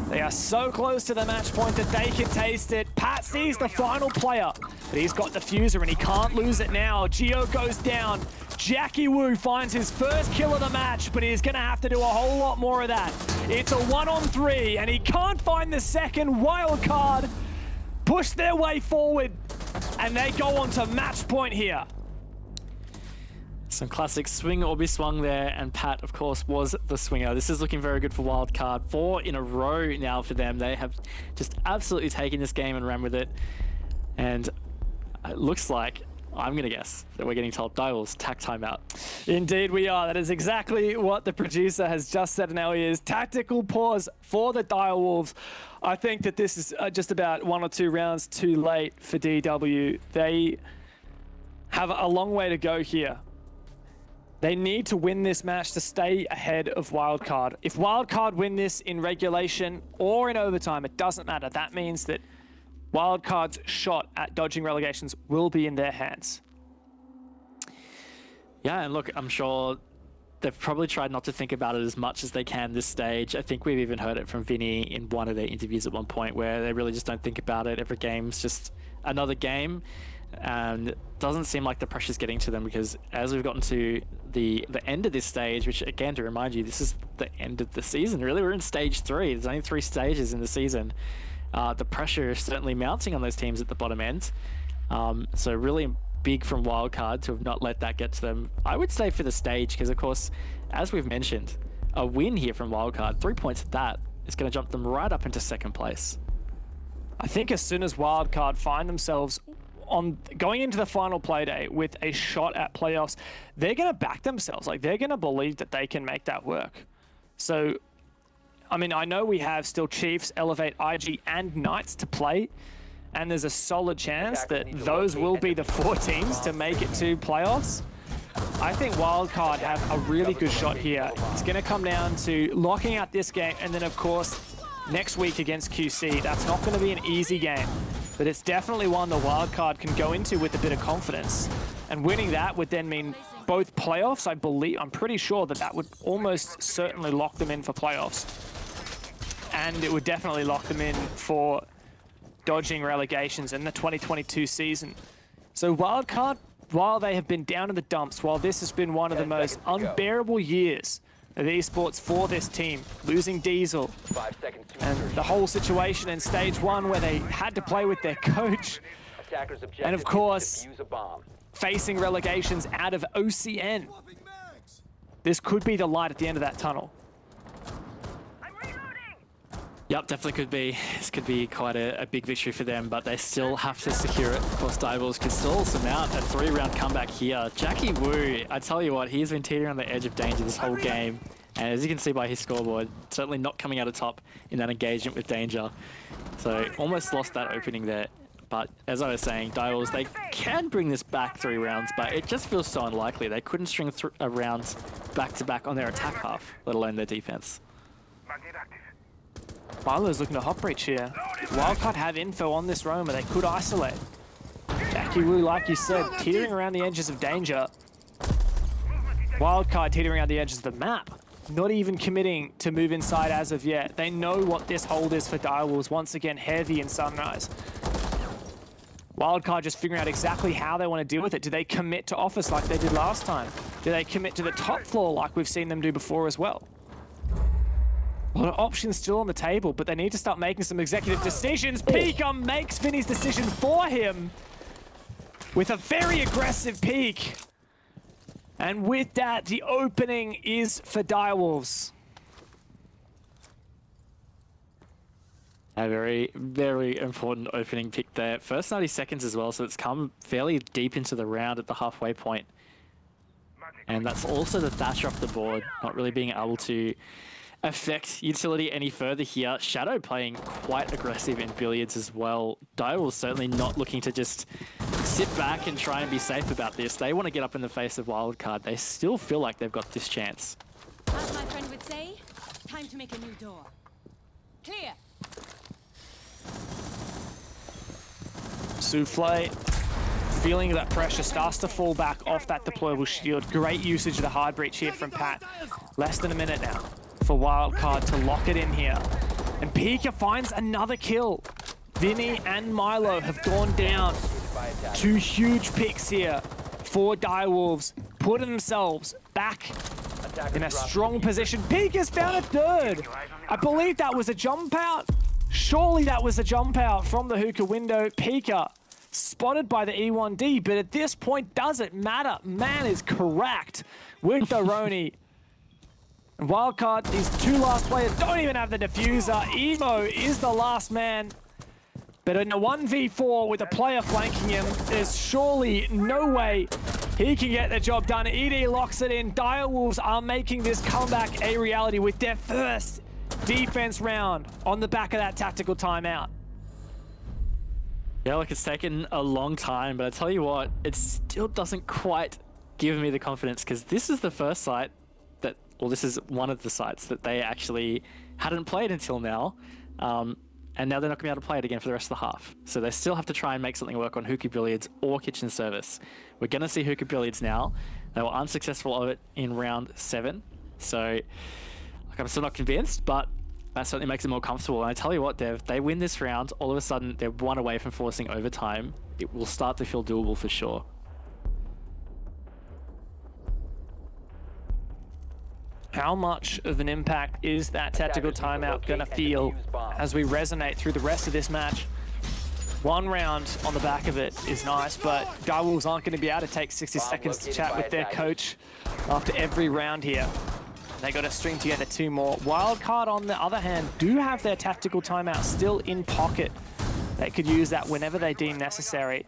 They are so close to the match point that they can taste it. Pat sees the final player, but he's got the fuser and he can't lose it now. Gio goes down. Jackie Wu finds his first kill of the match, but he's going to have to do a whole lot more of that. It's a 1-on-3, and he can't find the second. Wildcard push their way forward, and they go on to match point here. Some classic swing or be swung there, and Pat, of course, was the swinger. This is looking very good for Wildcard. 4 in a row now for them. They have just absolutely taken this game and ran with it. And it looks like, I'm going to guess, that we're getting told Direwolves tack timeout. Indeed we are. That is exactly what the producer has just said in our ears. Tactical pause for the Direwolves. I think that this is just about 1 or 2 rounds too late for DW. They have a long way to go here. They need to win this match to stay ahead of Wildcard. If Wildcard win this in regulation or in overtime, it doesn't matter. That means that Wildcard's shot at dodging relegations will be in their hands. Yeah, and look, I'm sure they've probably tried not to think about it as much as they can this stage. I think we've even heard it from Vinny in one of their interviews at one point where they really just don't think about it. Every game's just another game. And it doesn't seem like the pressure's getting to them, because as we've gotten to the end of this stage, which again, to remind you, this is the end of the season, really. We're in stage 3. There's only 3 stages in the season. The pressure is certainly mounting on those teams at the bottom end. So really big from Wildcard to have not let that get to them. I would say for the stage, because of course, as we've mentioned, a win here from Wildcard, 3 points at that, is going to jump them right up into 2nd place. I think as soon as Wildcard find themselves on going into the final Playday with a shot at playoffs, they're going to back themselves. Like, they're going to believe that they can make that work. So, I mean, I know we have still Chiefs, Elevate, IG, and Knights to play, and there's a solid chance that those will be the 4 teams to make it to playoffs. I think Wildcard have a really good shot here. It's going to come down to locking out this game, and then, of course, next week against QC. That's not going to be an easy game, but it's definitely one the Wildcard can go into with a bit of confidence. And winning that would then mean both playoffs, I believe. I'm pretty sure that that would almost certainly lock them in for playoffs. And it would definitely lock them in for dodging relegations in the 2022 season. So Wildcard, while they have been down in the dumps, while this has been one of the most unbearable years of esports for this team, losing Diesel, 5 seconds to and the whole situation in stage 1 where they had to play with their coach, and of course, facing relegations out of OCN. This could be the light at the end of that tunnel. Yep, definitely could be. This could be quite a big victory for them, but they still have to secure it. Of course, Direwolves can still surmount a 3-round comeback here. Jackie Wu, I tell you what, he's been teetering on the edge of danger this whole game. And as you can see by his scoreboard, certainly not coming out of top in that engagement with danger. So almost lost that opening there. But as I was saying, Direwolves, they can bring this back 3 rounds, but it just feels so unlikely. They couldn't string rounds back-to-back on their attack half, let alone their defense. Milo's looking to hop breach here. Wildcard have info on this roamer. They could isolate. Jackie Wu, like you said, teetering around the edges of danger. Wildcard teetering around the edges of the map. Not even committing to move inside as of yet. They know what this hold is for Direwolves. Once again, heavy in Sunrise. Wildcard just figuring out exactly how they want to deal with it. Do they commit to office like they did last time? Do they commit to the top floor like we've seen them do before as well? A lot of options still on the table, but they need to start making some executive decisions. Pika makes Vinny's decision for him with a very aggressive peek. And with that, the opening is for Direwolves. A very, very important opening pick there. First 90 seconds as well, so it's come fairly deep into the round at the halfway point. And that's also the Thatcher off the board, not really being able to affect utility any further here. Shadow playing quite aggressive in billiards as well. Direwolves certainly not looking to just sit back and try and be safe about this. They want to get up in the face of Wildcard. They still feel like they've got this chance. As my friend would say, time to make a new door. Clear. Souffle, feeling that pressure, starts to fall back off that deployable shield. Great usage of the hard breach here from Pat. Less than a minute now for Wildcard to lock it in here. And Pika finds another kill. Vinny and Milo have gone down. 2 huge picks here for Direwolves, putting themselves back in a strong position. Pika's found a 3rd. I believe that was a jump out. Surely that was a jump out from the hookah window. Pika spotted by the E1D, but at this point, does it matter? Man is correct with the Roni. And Wildcard, these 2 last players don't even have the diffuser. Emo is the last man. But in a 1v4 with a player flanking him, there's surely no way he can get the job done. ED locks it in. Direwolves are making this comeback a reality with their first defense round on the back of that tactical timeout. Yeah, look, it's taken a long time, but I tell you what, it still doesn't quite give me the confidence, because this is the first site that, well, this is one of the sites that they actually hadn't played until now. And now they're not going to be able to play it again for the rest of the half. So they still have to try and make something work on hookah billiards or kitchen service. We're going to see hookah billiards now. They were unsuccessful of it in round 7. So like, I'm still not convinced, but that certainly makes it more comfortable. And I tell you what, Dev, they win this round, all of a sudden they're 1 away from forcing overtime. It will start to feel doable for sure. How much of an impact is that tactical timeout going to feel as we resonate through the rest of this match? 1 round on the back of it is nice, but Direwolves aren't going to be able to take 60 seconds to chat with their coach after every round here. They got to string together 2 more. Wildcard, on the other hand, do have their tactical timeout still in pocket. They could use that whenever they deem necessary.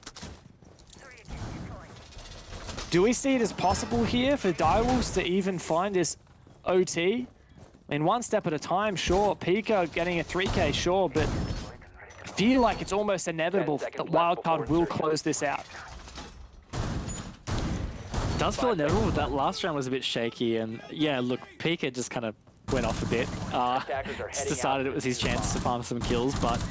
Do we see it as possible here for Direwolves to even find this OT? I mean, 1 step at a time, sure. Pika getting a 3K, sure, but I feel like it's almost inevitable that Wildcard will close this out. It does feel inevitable, but that last round was a bit shaky, and yeah, look, Pika just kind of went off a bit. Just decided it was his chance to farm some kills, but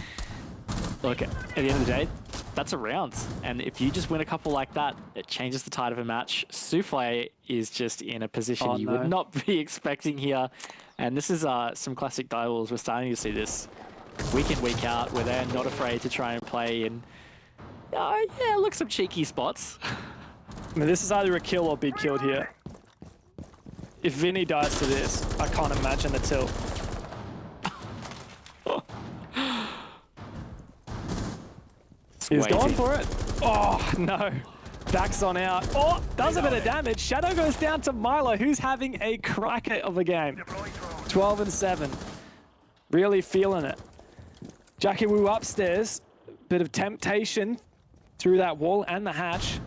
look, at the end of the day, that's a round. And if you just win a couple like that, it changes the tide of a match. Souffle is just in a position you would not be expecting here. And this is some classic Direwolves. We're starting to see this week in, week out, where they're not afraid to try and play and, yeah, look, some cheeky spots. I mean, this is either a kill or be killed here. If Vinny dies to this, I can't imagine the tilt. He's going for it. Oh, no. backs on out. Oh, does a bit of damage. Shadow goes down to Milo, who's having a cracker of a game. 12 and 7. Really feeling it. Jackie Wu upstairs. Bit of temptation through that wall and the hatch.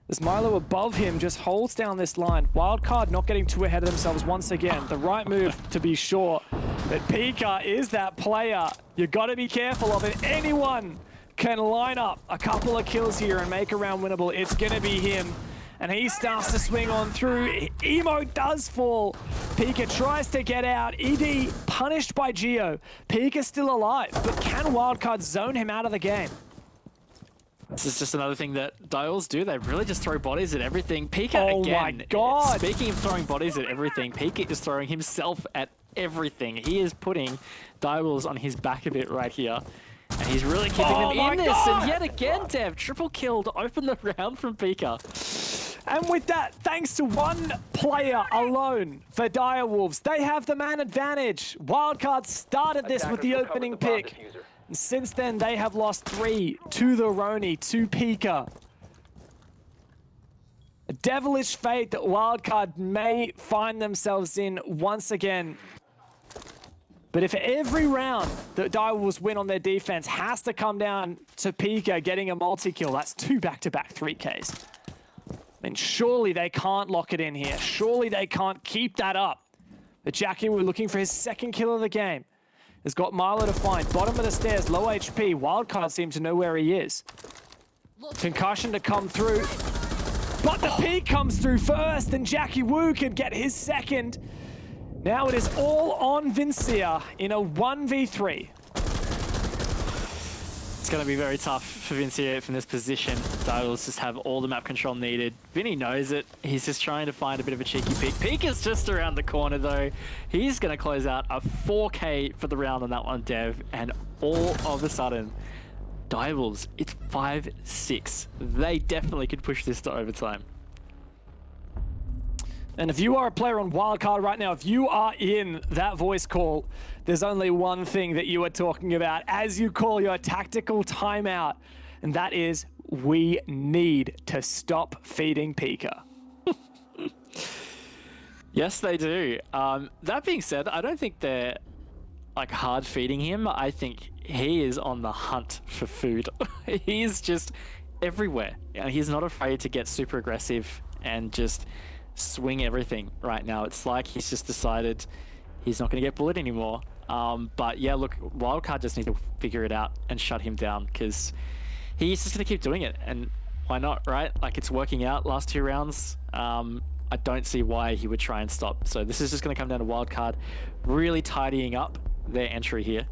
As Milo above him just holds down this line. Wildcard not getting too ahead of themselves once again. The right move to be sure. But Pika is that player you got to be careful of it. Anyone can line up a couple of kills here and make a round winnable. It's going to be him. And he starts to swing on through. Emo does fall. Pika tries to get out. ED punished by Geo. Pika still alive, but can Wildcard zone him out of the game? This is just another thing that Direwolves do. They really just throw bodies at everything. Pika Oh again. my God. Speaking of throwing bodies at everything, Pika is throwing himself at everything. He is putting Direwolves on his back a bit right here. And he's really keeping them in this. God. And yet again, Dev, triple kill to open the round from Pika. And with that, thanks to one player alone for Direwolves, they have the man advantage. Wildcard started this with the Attackers opening recovered the bomb pick. diffuser. And since then, they have lost 3 to the Roni, to Pika. A devilish fate that Wildcard may find themselves in once again. But if every round that Direwolves win on their defense has to come down to Pika getting a multi-kill, that's 2 back-to-back 3Ks. I mean, surely they can't lock it in here. Surely they can't keep that up. But Jackie, we're looking for his 2nd kill of the game. Has got Milo to find. Bottom of the stairs, low HP. Wildcard seems to know where he is. Concussion to come through. But the peak comes through first, and Jackie Wu can get his 2nd. Now it is all on Vincia in a 1v3. It's going to be very tough for Vincia from this position. Direwolves just have all the map control needed. Vinny knows it. He's just trying to find a bit of a cheeky peek. Pika's just around the corner though. He's going to close out a 4K for the round on that one, Dev. And all of a sudden, Direwolves, it's 5-6. They definitely could push this to overtime. And if you are a player on Wildcard right now, if you are in that voice call, there's only one thing that you are talking about as you call your tactical timeout, and that is we need to stop feeding Pika. Yes, they do. That being said, I don't think they're like hard feeding him. I think he is on the hunt for food. He's just everywhere. And he's not afraid to get super aggressive and just swing everything right now. It's like he's just decided he's not going to get bullied anymore. But yeah, look, Wildcard just need to figure it out and shut him down because he's just going to keep doing it. And why not, right? Like, it's working out last 2 rounds. I don't see why he would try and stop. So this is just going to come down to Wildcard really tidying up their entry here.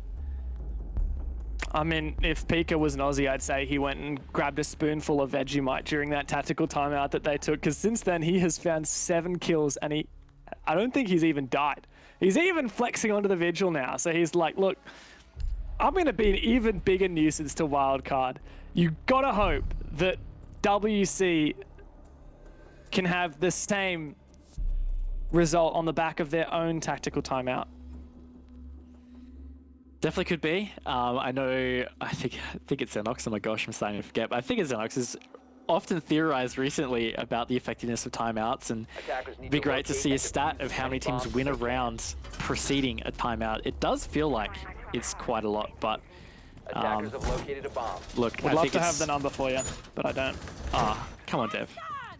I mean, if Pika was an Aussie, I'd say he went and grabbed a spoonful of Vegemite during that tactical timeout that they took, because since then he has found 7 kills and I don't think he's even died. He's even flexing onto the vigil now. So he's like, look, I'm going to be an even bigger nuisance to Wildcard. You gotta hope that WC can have the same result on the back of their own tactical timeout. Definitely could be. I know, I think it's Xenox. Oh my gosh, I'm starting to forget. But I think it's Xenox has often theorized recently about the effectiveness of timeouts, and it'd be great to see a stat of how many teams win a round preceding a timeout. It does feel like it's quite a lot, but Attackers have located a bomb. look, Would I love think to have the number for you, but I don't. Come on, Dev.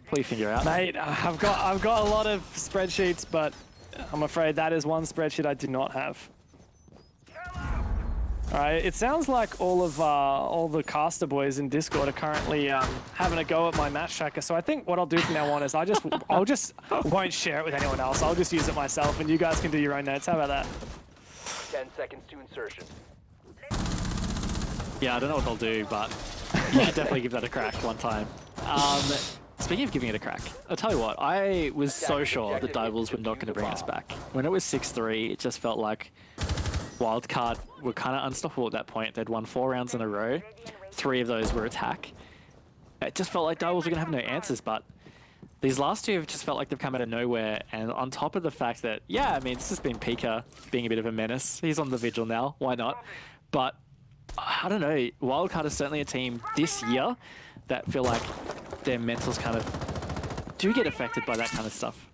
Please figure out. Mate, I've got a lot of spreadsheets, but I'm afraid that is one spreadsheet I do not have. All right, it sounds like all the caster boys in Discord are currently having a go at my match tracker. So I think what I'll do from now on is I won't share it with anyone else. I'll just use it myself, and you guys can do your own notes. How about that? 10 seconds to insertion. Yeah, I don't know what they'll do, but you should definitely give that a crack one time. Speaking of giving it a crack, I'll tell you what, I was so sure that Direwolves were not going to bring us back. When it was 6-3, it just felt like Wildcard were kind of unstoppable at that point. They'd won 4 rounds in a row. 3 of those were attack. It just felt like Direwolves were going to have no answers, but these last 2 have just felt like they've come out of nowhere. And on top of the fact that, yeah, I mean, it's just been Pika being a bit of a menace. He's on the vigil now, why not? But I don't know, Wildcard is certainly a team this year that feel like their mentals kind of do get affected by that kind of stuff.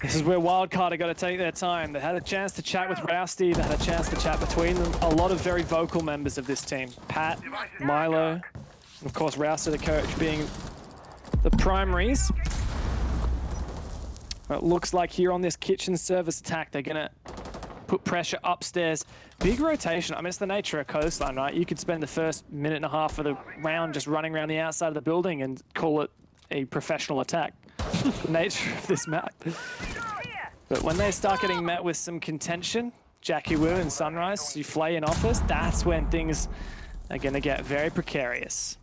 This is where Wildcard are going to take their time. They had a chance to chat with Rousty. They had a chance to chat between them. A lot of very vocal members of this team. Pat, Milo, and of course Rousty, the coach, being the primaries. It looks like here on this kitchen service attack, they're going to put pressure upstairs. Big rotation. I mean, it's the nature of Coastline, right? You could spend the first minute and a half of the round just running around the outside of the building and call it a professional attack. The nature of this map. But when they start getting met with some contention, Jackie Wu and Sunrise, Souffle in office, that's when things are going to get very precarious.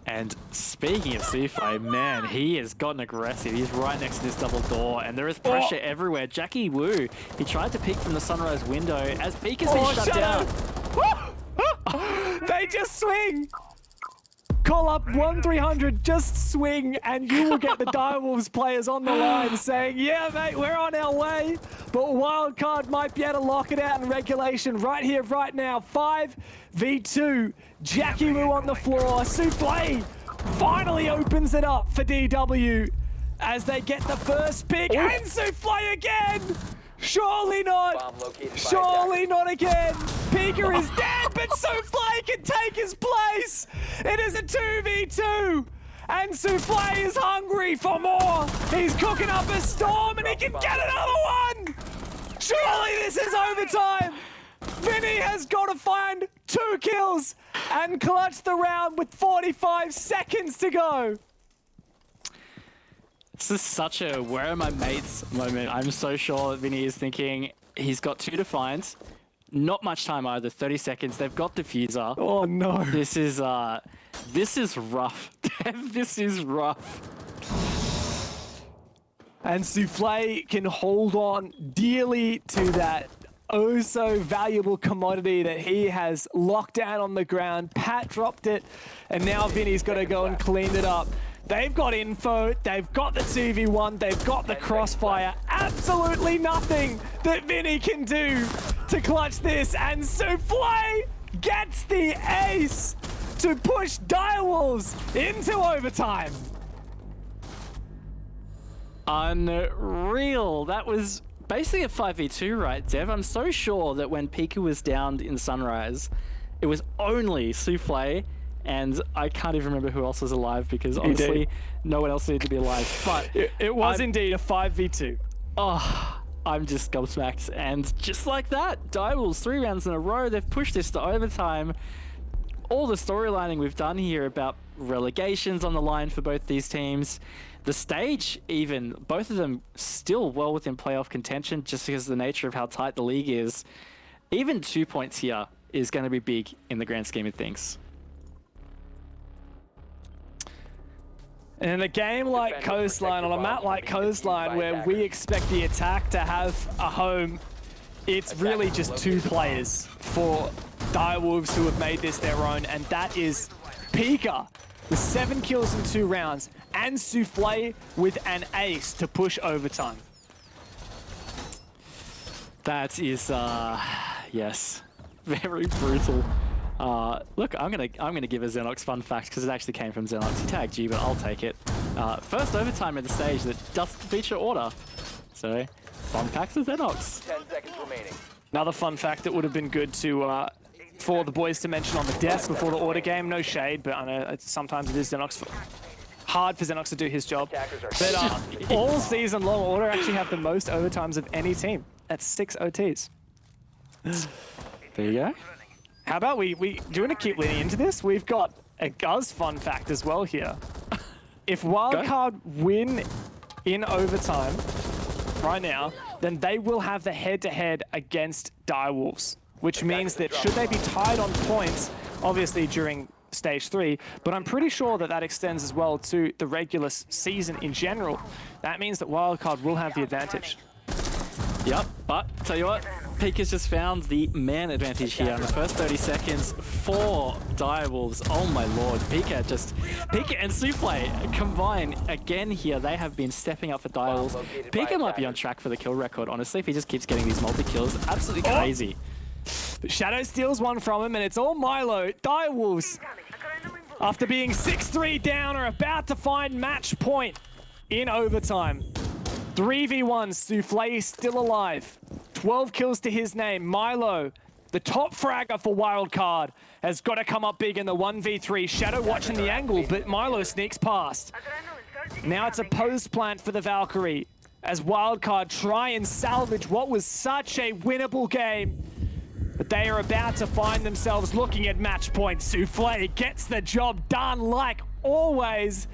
And speaking of Souffle, man, he has gotten aggressive. He's right next to this double door, and there is pressure everywhere. Jackie Wu, he tried to peek from the Sunrise window as Peek has been shut down. They just swing! Call up 1-300, just swing, and you will get the Direwolves players on the line saying, yeah, mate, we're on our way. But Wildcard might be able to lock it out in regulation right here, right now. 5v2. Jackie Wu on the floor. Souffle finally opens it up for DW as they get the first pick. And Souffle again! Surely not! Surely not again! Pika is dead, but Souffle can take his place! It is a 2v2! And Souffle is hungry for more! He's cooking up a storm and he can get another one! Surely this is overtime! Vinny has got to find 2 kills and clutch the round with 45 seconds to go! This is such a where are my mates moment. I'm so sure Vinny is thinking he's got 2 to find. Not much time either, 30 seconds. They've got diffuser. Oh no. This is rough. This is rough. And Souffle can hold on dearly to that oh so valuable commodity that he has locked down on the ground. Pat dropped it, and now Vinny's got to go and clean it up. They've got info, they've got the 2v1, they've got the crossfire. Absolutely nothing that Vinny can do to clutch this, and Souffle gets the ace to push Direwolves into overtime. Unreal. That was basically a 5v2, right, Dev? I'm so sure that when Pika was downed in Sunrise, it was only Souffle, and I can't even remember who else was alive because honestly, no one else needed to be alive. But it was indeed a 5v2. Oh, I'm just gobsmacked. And just like that, Direwolves 3 rounds in a row, they've pushed this to overtime. All the storylining we've done here about relegations on the line for both these teams. The stage even, both of them still well within playoff contention just because of the nature of how tight the league is. Even 2 points here is going to be big in the grand scheme of things. And in a game like Coastline, on a map like Coastline, where we expect the attack to have a home, it's really just 2 players for Direwolves who have made this their own, and that is Pika with 7 kills in 2 rounds, and Souffle with an ace to push overtime. That is, yes, very brutal. Look, I'm gonna give a Xenox fun fact because it actually came from Xenox. He tagged you, but I'll take it. First overtime at the stage that doesn't feature order. So, fun facts of Xenox. 10 seconds remaining. Another fun fact that would have been good to for the boys to mention on the desk before the order game. No shade, but I know sometimes it is hard for Xenox to do his job. But all season long, Order actually have the most overtimes of any team. That's 6 OTs. There you go. How about do you want to keep leaning into this? We've got a Guz fun fact as well here. If Wildcard win in overtime right now, then they will have the head-to-head against Direwolves, which means that should they be tied on points, obviously during Stage 3, but I'm pretty sure that that extends as well to the regular season in general. That means that Wildcard will have the advantage. Yep, but tell you what, Pika's just found the man advantage here in the first 30 seconds for Direwolves. Oh my lord, Pika and Souffle combine again here. They have been stepping up for Direwolves. Pika might be on track for the kill record, honestly, if he just keeps getting these multi-kills. Absolutely crazy. But Shadow steals one from him, and it's all Milo. Direwolves, after being 6-3 down, are about to find match point in overtime. 3v1, Soufflé is still alive. 12 kills to his name. Milo, the top fragger for Wildcard, has got to come up big in the 1v3. Shadow watching the angle, but Milo sneaks past. Now it's a post plant for the Valkyrie as Wildcard try and salvage what was such a winnable game. But they are about to find themselves looking at match point. Soufflé gets the job done like always.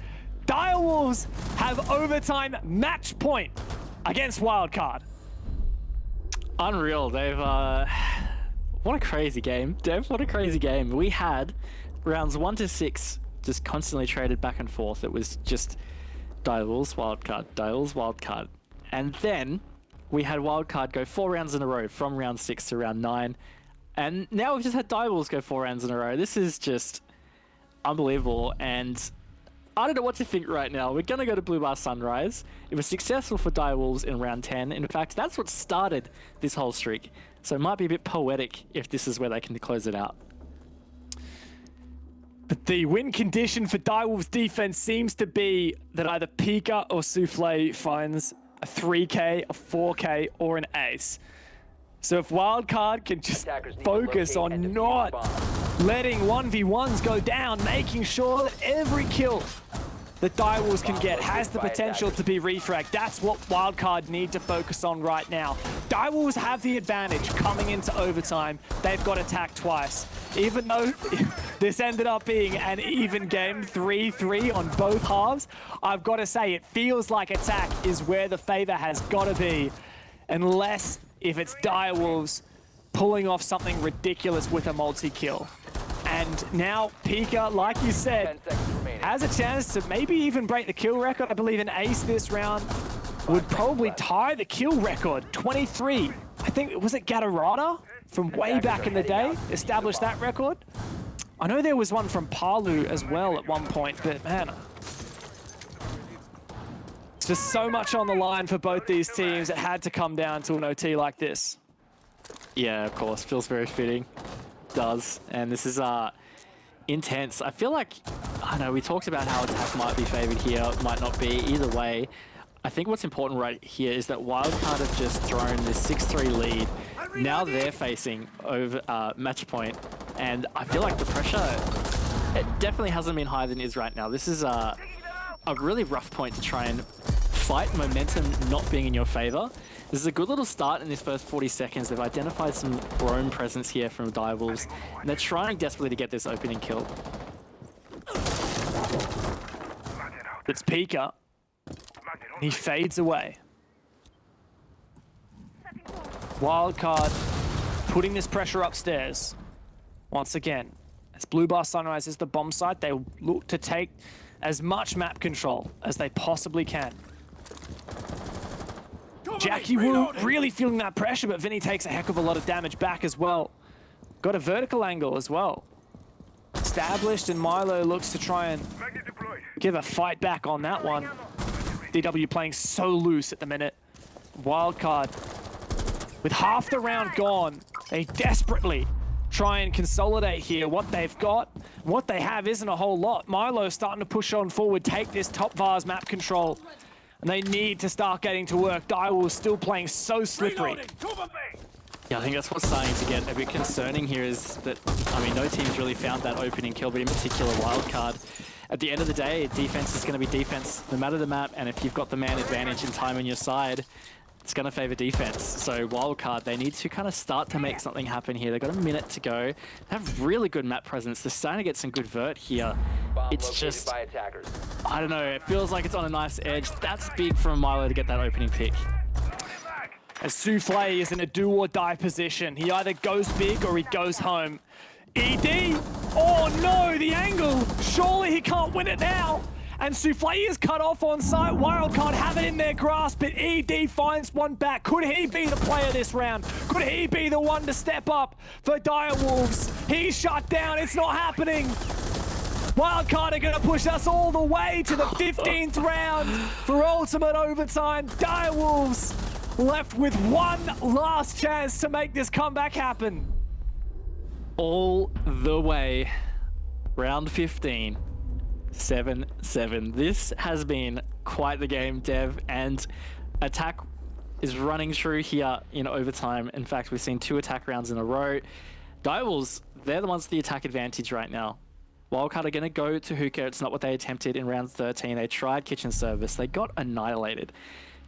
Direwolves have overtime match point against Wildcard. Unreal. They've what a crazy game, Dev. What a crazy game. We had rounds 1 to 6 just constantly traded back and forth. It was just Direwolves, Wildcard, Direwolves, Wildcard. And then we had Wildcard go 4 rounds in a row from round 6 to round 9. And now we've just had Direwolves go 4 rounds in a row. This is just unbelievable. And I don't know what to think right now. We're going to go to Blue Bar Sunrise. It was successful for Direwolves in round 10. In fact, that's what started this whole streak. So it might be a bit poetic if this is where they can close it out. But the win condition for Direwolves defense seems to be that either Pika or Soufflé finds a 3K, a 4K, or an ace. So if Wildcard can just focus on not letting 1v1s go down, making sure that every kill that Direwolves can get has the potential to be refragged. That's what Wildcard need to focus on right now. Direwolves have the advantage coming into overtime. They've got attacked twice. Even though this ended up being an even game, 3-3 on both halves, I've got to say it feels like attack is where the favor has got to be. Unless if it's Direwolves pulling off something ridiculous with a multi-kill. And now Pika, like you said, has a chance to maybe even break the kill record. I believe an ace this round would probably tie the kill record. 23. I think, was it Gatorada from way back in the day? Established that record? I know there was one from Palu as well at one point, but man, it's just so much on the line for both these teams. It had to come down to an OT like this. Yeah, of course. Feels very fitting. Does. And this is intense. I feel like, I don't know, we talked about how attack might be favored here, might not be. Either way, I think what's important right here is that Wildcard have just thrown this 6-3 lead. Now they're facing over match point, and I feel like the pressure, it definitely hasn't been higher than it is right now. This is a really rough point to try and fight momentum not being in your favor. This is a good little start in this first 40 seconds. They've identified some roam presence here from Direwolves, and they're trying desperately to get this opening kill. It's Pika. He fades away. Wildcard putting this pressure upstairs. Once again, as Blue Bar Sunrise is the bomb site, they look to take as much map control as they possibly can. Jackie Wu really feeling that pressure, but Vinny takes a heck of a lot of damage back as well. Got a vertical angle as well. Established, and Milo looks to try and give a fight back on that one. DW playing so loose at the minute. Wildcard, with half the round gone, they desperately try and consolidate here. What they've got, what they have isn't a whole lot. Milo starting to push on forward, take this top vars map control. And they need to start getting to work. Direwolves still playing so slippery. Yeah, I think that's what's starting to get a bit concerning here is that, I mean, no team's really found that opening kill, but in particular Wildcard. At the end of the day, defense is going to be defense no matter the map, and if you've got the man advantage and time on your side, it's going to favor defense. So Wildcard, they need to kind of start to make something happen here. They've got a minute to go. They have really good map presence. They're starting to get some good vert here. It's just, I don't know, it feels like it's on a nice edge. That's big from Milo to get that opening pick. As Soufflé is in a do or die position. He either goes big or he goes home. ED, oh no, the angle. Surely he can't win it now. And Soufflé is cut off on site. Wildcard have it in their grasp, but ED finds one back. Could he be the player this round? Could he be the one to step up for Direwolves? He's shut down, it's not happening. Wildcard are gonna push us all the way to the 15th round for ultimate overtime. Direwolves left with one last chance to make this comeback happen. all the way. Round 15. 7-7. This has been quite the game, Dev, and attack is running true here in overtime. In fact, we've seen 2 attack rounds in a row. Direwolves, they're the ones with the attack advantage right now. Wildcard are going to go to hookah. It's not what they attempted in round 13. They tried kitchen service. They got annihilated.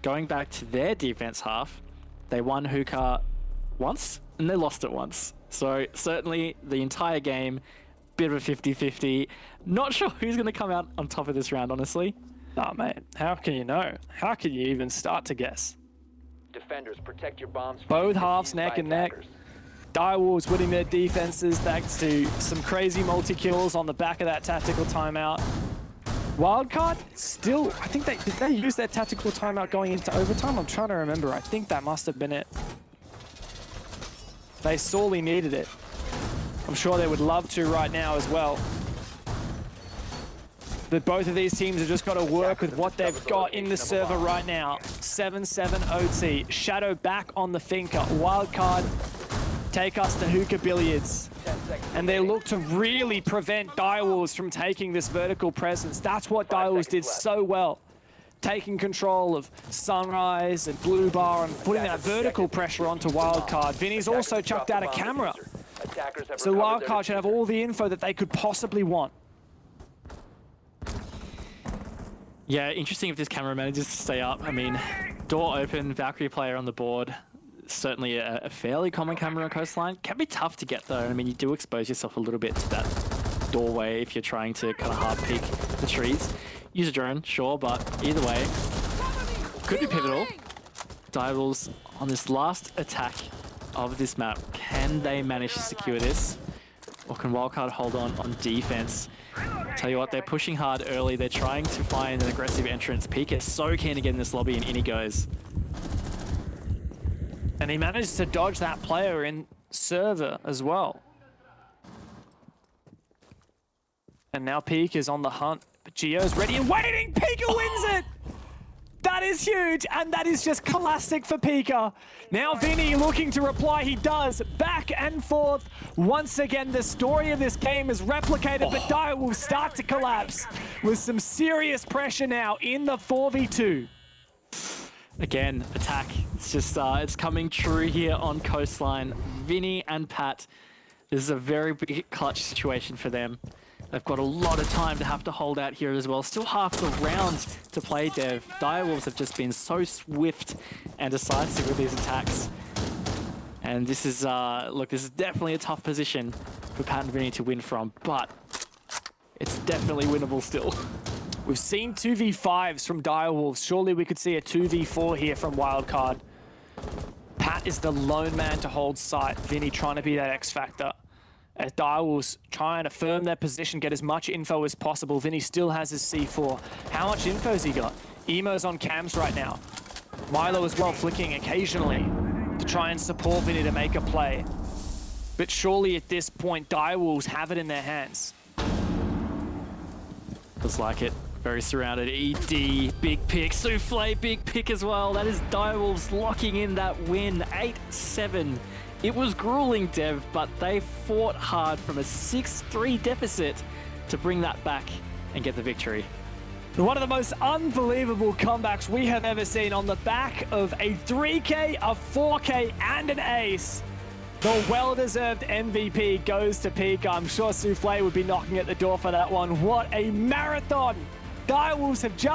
Going back to their defense half, they won hookah once and they lost it once. So certainly the entire game, bit of a 50-50. Not sure who's going to come out on top of this round, honestly. Nah, mate. How can you know? How can you even start to guess? Defenders, protect your bombs. from Both being halves defused neck by and neck. attackers. Direwolves winning their defenses thanks to some crazy multi-kills on the back of that tactical timeout. Wildcard, still, I think did they use their tactical timeout going into overtime? I'm trying to remember. I think that must have been it. They sorely needed it. I'm sure they would love to right now as well. But both of these teams have just got to work with what they've got in the server right now. 7-7 OT. Shadow back on the thinker. Wildcard take us to hookah billiards. 10 seconds And they remaining. look to really prevent Direwolves from taking this vertical presence. That's what 5 Direwolves did seconds left. so well. Taking control of Sunrise and Blue Bar and putting that vertical pressure onto Wildcard. Vinny's also Attackers chucked dropped out the a bomb camera. diffuser. Attackers have So recovered their Wildcard should have diffuser. all the info that they could possibly want. Yeah, interesting if this camera manages to stay up. I mean, door open, Valkyrie player on the board. Certainly a fairly common camera on Coastline. Can be tough to get though. I mean, you do expose yourself a little bit to that doorway if you're trying to kind of hard peek the trees. Use a drone, sure, but either way, could be pivotal. Direwolves on this last attack of this map. Can they manage to secure this? Or can Wildcard hold on defense? Tell you what, they're pushing hard early. They're trying to find an aggressive entrance. Pika is so keen to get in this lobby, and in he goes. And he managed to dodge that player in server as well. And now Pika is on the hunt. But Gio's ready and waiting. Pika wins it! That is huge, and that is just classic for Pika. Now Vinny looking to reply, he does. Back and forth. Once again, the story of this game is replicated, but Dire will start to collapse with some serious pressure now in the 4v2. Again, attack. It's just, it's coming true here on Coastline. Vinny and Pat, this is a very big clutch situation for them. They've got a lot of time to have to hold out here as well. Still half the round to play, Dev. Direwolves have just been so swift and decisive with these attacks. And this is, look, this is definitely a tough position for Pat and Vinny to win from, but it's definitely winnable still. We've seen 2v5s from Direwolves. Surely we could see a 2v4 here from Wildcard. Pat is the lone man to hold sight. Vinny trying to be that X factor. As Direwolves trying to firm their position, get as much info as possible. Vinny still has his C4. How much info has he got? Emo's on cams right now. Milo as well flicking occasionally to try and support Vinny to make a play. But surely at this point, Direwolves have it in their hands. Looks like it. Very surrounded. ED, big pick. Souffle, big pick as well. That is Direwolves locking in that win. 8-7. It was grueling, Dev, but they fought hard from a 6-3 deficit to bring that back and get the victory. One of the most unbelievable comebacks we have ever seen on the back of a 3K, a 4K, and an ace. The well-deserved MVP goes to Pika. I'm sure Souffle would be knocking at the door for that one. What a marathon! Direwolves have just